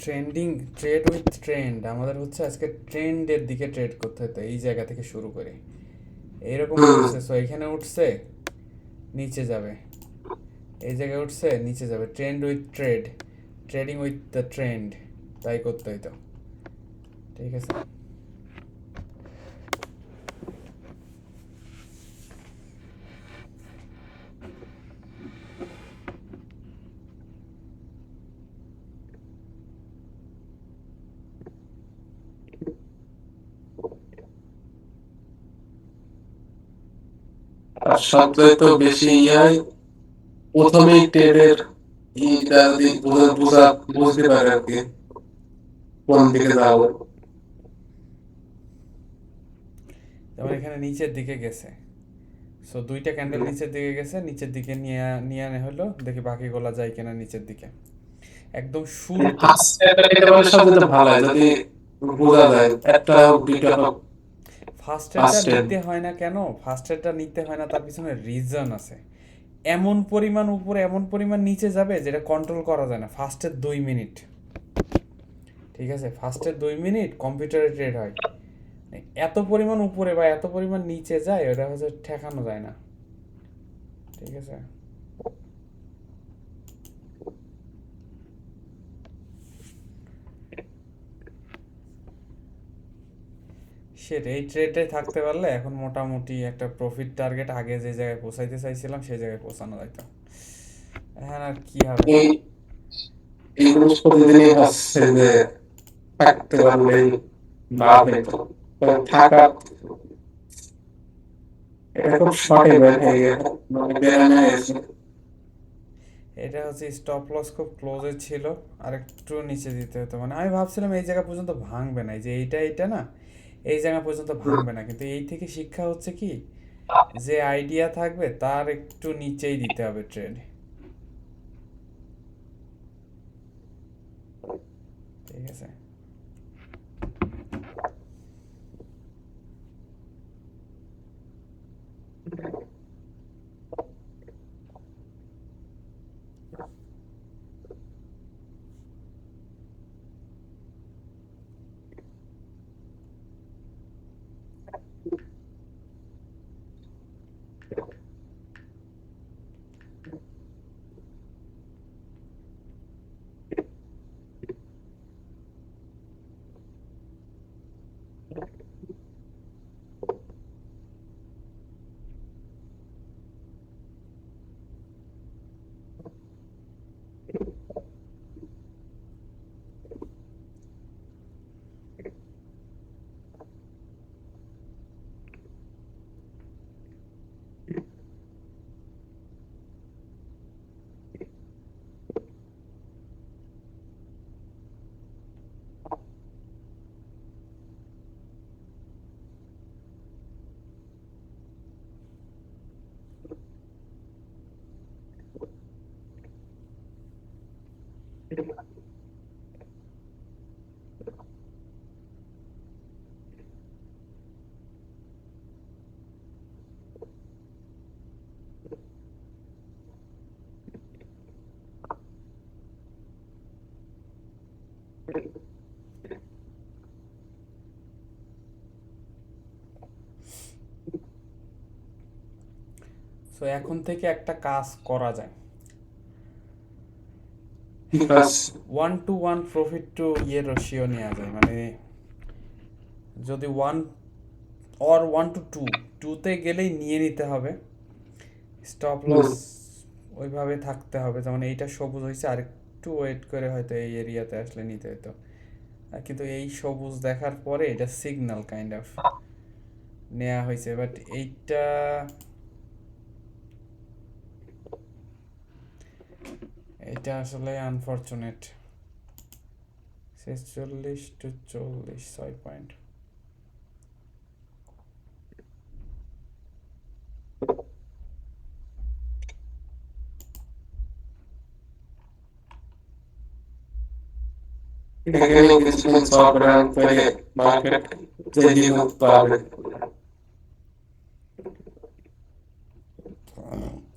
Trending, trade with trend, আমাদের হচ্ছে আজকে ট্রেন্ডের দিকে ট্রেড করতে হতো, এই জায়গা থেকে শুরু করে এইরকম উঠছে, সো এখানে উঠছে নিচে যাবে, এই জায়গায় উঠছে নিচে যাবে, trend with trade, trading with the trend, তাই করতে হইতো। ঠিক আছে, আর সবচেয়ে তো বেশি হয় প্রথমেই ট্রেডের ইটা যদি বুঝতে পারে আর কি কোন দিকে যাবো। যেমন এখানে নিচের দিকে গেছে, সো দুইটা ক্যান্ডেল নিচের দিকে গেছে, নিচের দিকে নিয়ে নিয়ে আনে হলো, দেখি বাকিগুলা যায় কিনা নিচের দিকে। একদম শুরু সবচেয়ে ভালো হয় যদি বোঝা যায় একটা দুইটা ফার্স্ট এডটা নিতে হয় না কেন, ফার্স্ট এডটা নিতে হয় না, তার পিছনে রিজন আছে। এমন পরিমাণ উপরে এমন পরিমাণ নিচে যাবে যেটা কন্ট্রোল করা যায় না ফার্স্টের 2 মিনিট। ঠিক আছে, ফার্স্টের 2 মিনিট কম্পিউটারে ট্রেড হয়, এত পরিমাণ উপরে বা এত পরিমাণ নিচে যায় ওটা হচ্ছে ঠেকানো যায় না। ঠিক আছে, সেটা এই ট্রেডে থাকতে পারলে এখন মোটামুটি একটা প্রফিট টার্গেট আগে যে জায়গায় পৌঁছাইতে চাইছিলাম সেই জায়গায় পৌঁছানো যেত। এখন আর কি হবে, এই জিনিস প্রতিদিনই হচ্ছে যে থাকতে পারলেই লাভ হইতো, থাকা এটা খুব শর্টে বের হয়ে গেছে, মানে বেরানো হয়েছে। এটা হচ্ছে স্টপ লস খুব ক্লোজে ছিল, আর একটু নিচে দিতে হতো, মানে আমি ভাবছিলাম এই জায়গা পর্যন্ত ভাঙবে না, এই যে এইটা না, এই জায়গা পর্যন্ত ভাঙবে না, কিন্তু এই থেকে শিক্ষা হচ্ছে কি, যে আইডিয়া থাকবে তার একটু নিচেই দিতে হবে ট্রেড। ঠিক আছে, সো এখন থেকে একটা কাজ করা যায়, because 1-to-1 profit two ratio নেওয়া যায়, মানে যদি 1 or 1-to-2 2তে গেলেই নিয়ে নিতে হবে, স্টপ লস ওইভাবে থাকতে হবে, যেমন এইটা সবুজ হয়েছে আর একটু ওয়েট করে হয়তো এই এরিয়াতে আসলে নিতে হতো, কিন্তু এই সবুজ দেখার পরে এটা সিগন্যাল কাইন্ড অফ নেওয়া হয়েছে, বাট এইটা আসলে আনফরচুনেট। 46-40 6 পয়েন্ট। এখানে কিছুক্ষণ চপ রান করে মার্কেট যেদিন হোক পারবে।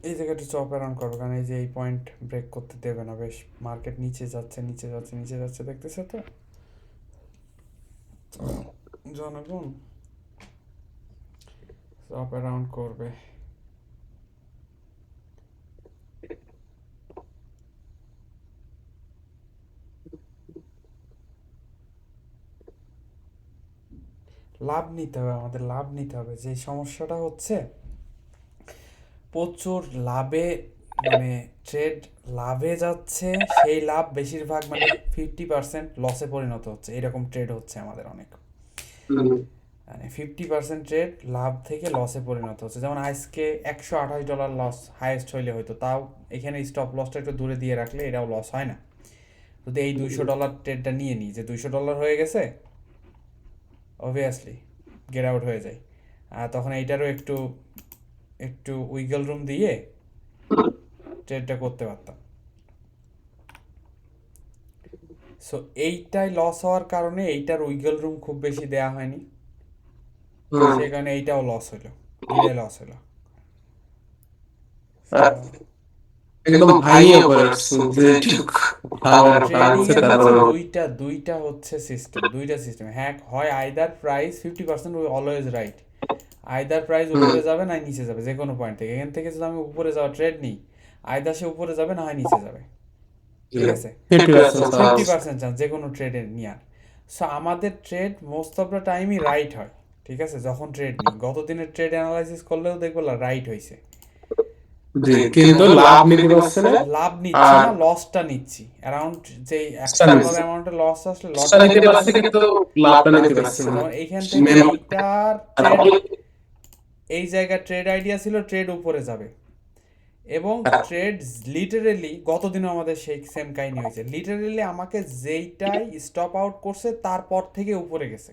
এই জায়গাটা চপ অ্যারাউন্ড করবো, কারণ এই যে এই পয়েন্ট ব্রেক করতে দেবে না, বেশ মার্কেট নিচে যাচ্ছে নিচে যাচ্ছে নিচে যাচ্ছে, দেখতেছে তো জনগণ, চপ অ্যারাউন্ড করবে। লাভ নিতে হবে, আমাদের লাভ নিতে হবে। যে সমস্যাটা হচ্ছে প্রচুর লাভে, মানে ট্রেড লাভে যাচ্ছে, সেই লাভ বেশিরভাগ মানে 50% লসে পরিণত হচ্ছে, এরকম ট্রেড হচ্ছে আমাদের অনেক, মানে 50% ট্রেড লাভ থেকে লসে পরিণত হচ্ছে। যেমন আজকে $128 লস হাইয়েস্ট হইলে হয়তো, তাও এখানে স্টপ লসটা একটু দূরে দিয়ে রাখলে এটাও লস হয় না। যদি এই $200 ট্রেডটা নিয়ে নিই, যে $200 হয়ে গেছে, অবভিয়াসলি গেট আউট হয়ে যায়, আর তখন এইটারও একটু উইগল রুম দিয়ে ট্রেডটা করতে পারতাম। সো এইটাই লস হওয়ার কারণে এইটার উইগল রুম খুব বেশি দেয়া হয়নি, সেই কারণে এইটাও লস হলো, দুইটাই লস হলো। একদম ভাইয়ে পড়ছে যে ঠিক ভাঙার চান্স তারপর দুইটা হচ্ছে সিস্টেম, দুইটা সিস্টেম। হ্যাঁ, হয় either price 50% always right, either price উপরে যাবে না নিচে যাবে, যে কোনো পয়েন্ট থেকে। এখান থেকে যদি আমি উপরে যাওয়া ট্রেড নিই, আইদার সে উপরে যাবে না হয় নিচে যাবে, ঠিক আছে? 50% চান্স যে কোনো ট্রেডে নেওয়ার। সো আমাদের ট্রেড মোস্ট অফ দ্য টাইমই রাইট হয়, ঠিক আছে? যখন ট্রেড নিই, গত দিনের ট্রেড অ্যানালাইসিস করলেও দেখবো রাইট হয়েছে, কিন্তু লাভ নিতে পারছে না, লাভ নিচ্ছি না, লসটা নিচ্ছি। অ্যারাউন্ড যে $1 অ্যামাউন্টের লস আসলে লসটা নিতে পারছে কিন্তু লাভটা নিতে পারছে না। এইখান থেকে এইটার এই জায়গা ট্রেড আইডিয়া ছিল ট্রেড উপরে যাবে, এবং ট্রেড লিটারেলি গতদিনও আমাদের সেই সেম কাহিনী হয়েছে। লিটারেলি আমাকে যেইটাই স্টপ আউট করছে তারপর থেকে উপরে গেছে,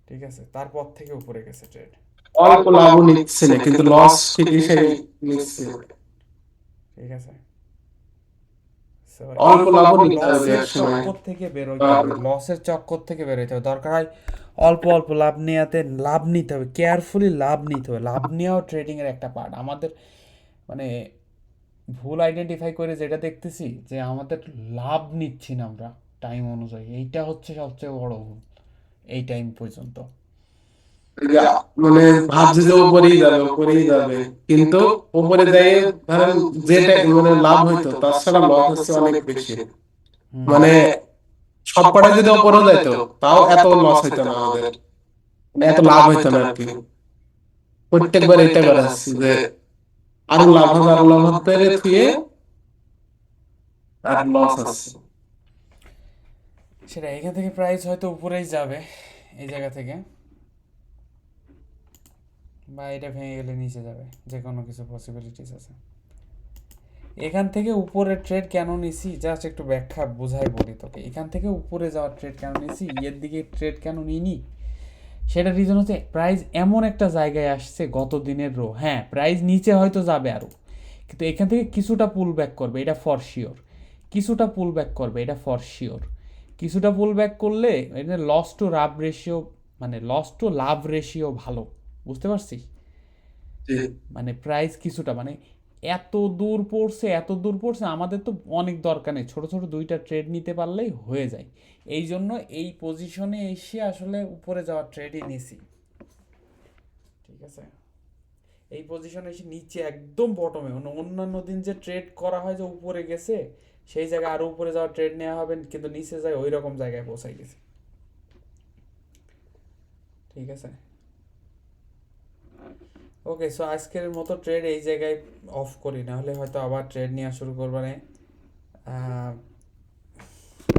ঠিক আছে? তারপর থেকে উপরে গেছে ট্রেড, অল্প লাভ নিচ্ছে না কিন্তু লস ঠিকই সেই নিচ্ছে, ঠিক আছে? অল্প লাভ নিতে হবে একসময়, চক্কর থেকে বের হইতে হবে, লসের চক্কর থেকে বের হইতে হবে। দরকার হয় অল্প অল্প লাভ নেওয়াতে, লাভ নিতে হবে, কেয়ারফুলি লাভ নিতে হবে। লাভ নেওয়াও ট্রেডিং এর একটা পার্ট। আমাদের মানে ভুল আইডেন্টিফাই করে যেটা দেখতেছি যে আমাদের লাভ নিচ্ছি না আমরা টাইম অনুযায়ী, এইটা হচ্ছে সবচেয়ে বড় ভুল এই টাইম পর্যন্ত। মানে ভাবছে যে উপরেই যাবে, কিন্তু উপরে যাই ধরেন যেটা মানে লাভ হইতো তার সাথে লস হচ্ছে অনেক বেশি। মানে সবকটা যদি উপরে যাইতো তাও এত লস হইতো না আমাদের, এত লাভ হইতো না আর কি। প্রত্যেকবার এটা করে আসছি যে আরো লাভ হবে থুয়ে আর লস আছে। সেটা এখান থেকে প্রাইস হয়তো উপরেই যাবে এই জায়গা থেকে, বা এটা ভেঙে গেলে নিচে যাবে, যে কোনো কিছু পসিবিলিটিস আছে। এখান থেকে উপরে ট্রেড কেন নিছি জাস্ট একটু ব্যাখ্যা বোঝাই বলি তোকে। এখান থেকে উপরে যাওয়ার ট্রেড কেন নিছি, এর দিকে ট্রেড কেন নিইনি, সেটা রিজন হচ্ছে প্রাইস এমন একটা জায়গায় আসছে গত দিনের রো। হ্যাঁ, প্রাইস নিচে হয়তো যাবে আরও, কিন্তু এখান থেকে কিছুটা পুল ব্যাক করবে, এটা ফর শিওর। কিছুটা পুল ব্যাক করবে, এটা ফর শিওর। কিছুটা পুল ব্যাক করলে এটা লস টু লাভ রেশিও, মানে লস টু লাভ রেশিও ভালো, বুঝতে পারছিস? মানে প্রাইস কিছুটা, মানে এত দূর পড়ছে, আমাদের তো অনেক দরকার নেই, ছোট ছোট দুইটা ট্রেড নিতে পারলেই হয়ে যায়। এই জন্য এই পজিশনে এসে আসলে উপরে যাওয়ার ট্রেডই নিছি, ঠিক আছে? এই পজিশনে এসে নিচে একদম বটমে, অন্যান্য দিন যে ট্রেড করা হয় যে উপরে গেছে সেই জায়গায় আরো উপরে যাওয়ার ট্রেড নেওয়া হবে, কিন্তু নিচে যায় ওই রকম জায়গায় পৌঁছাই গেছে। ঠিক আছে, ওকে। সো আজকের মতো ট্রেড এই জায়গায় অফ করি, না হলে হয়তো আবার ট্রেড নেওয়া শুরু করবে না।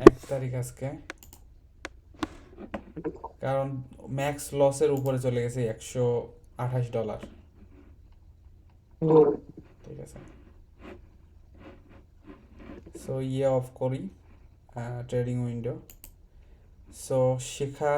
1 তারিখ আজকে, কারণ ম্যাক্স লসের উপরে চলে গেছে $128। ঠিক আছে, সো অফ করি ট্রেডিং উইন্ডো। সো শেখা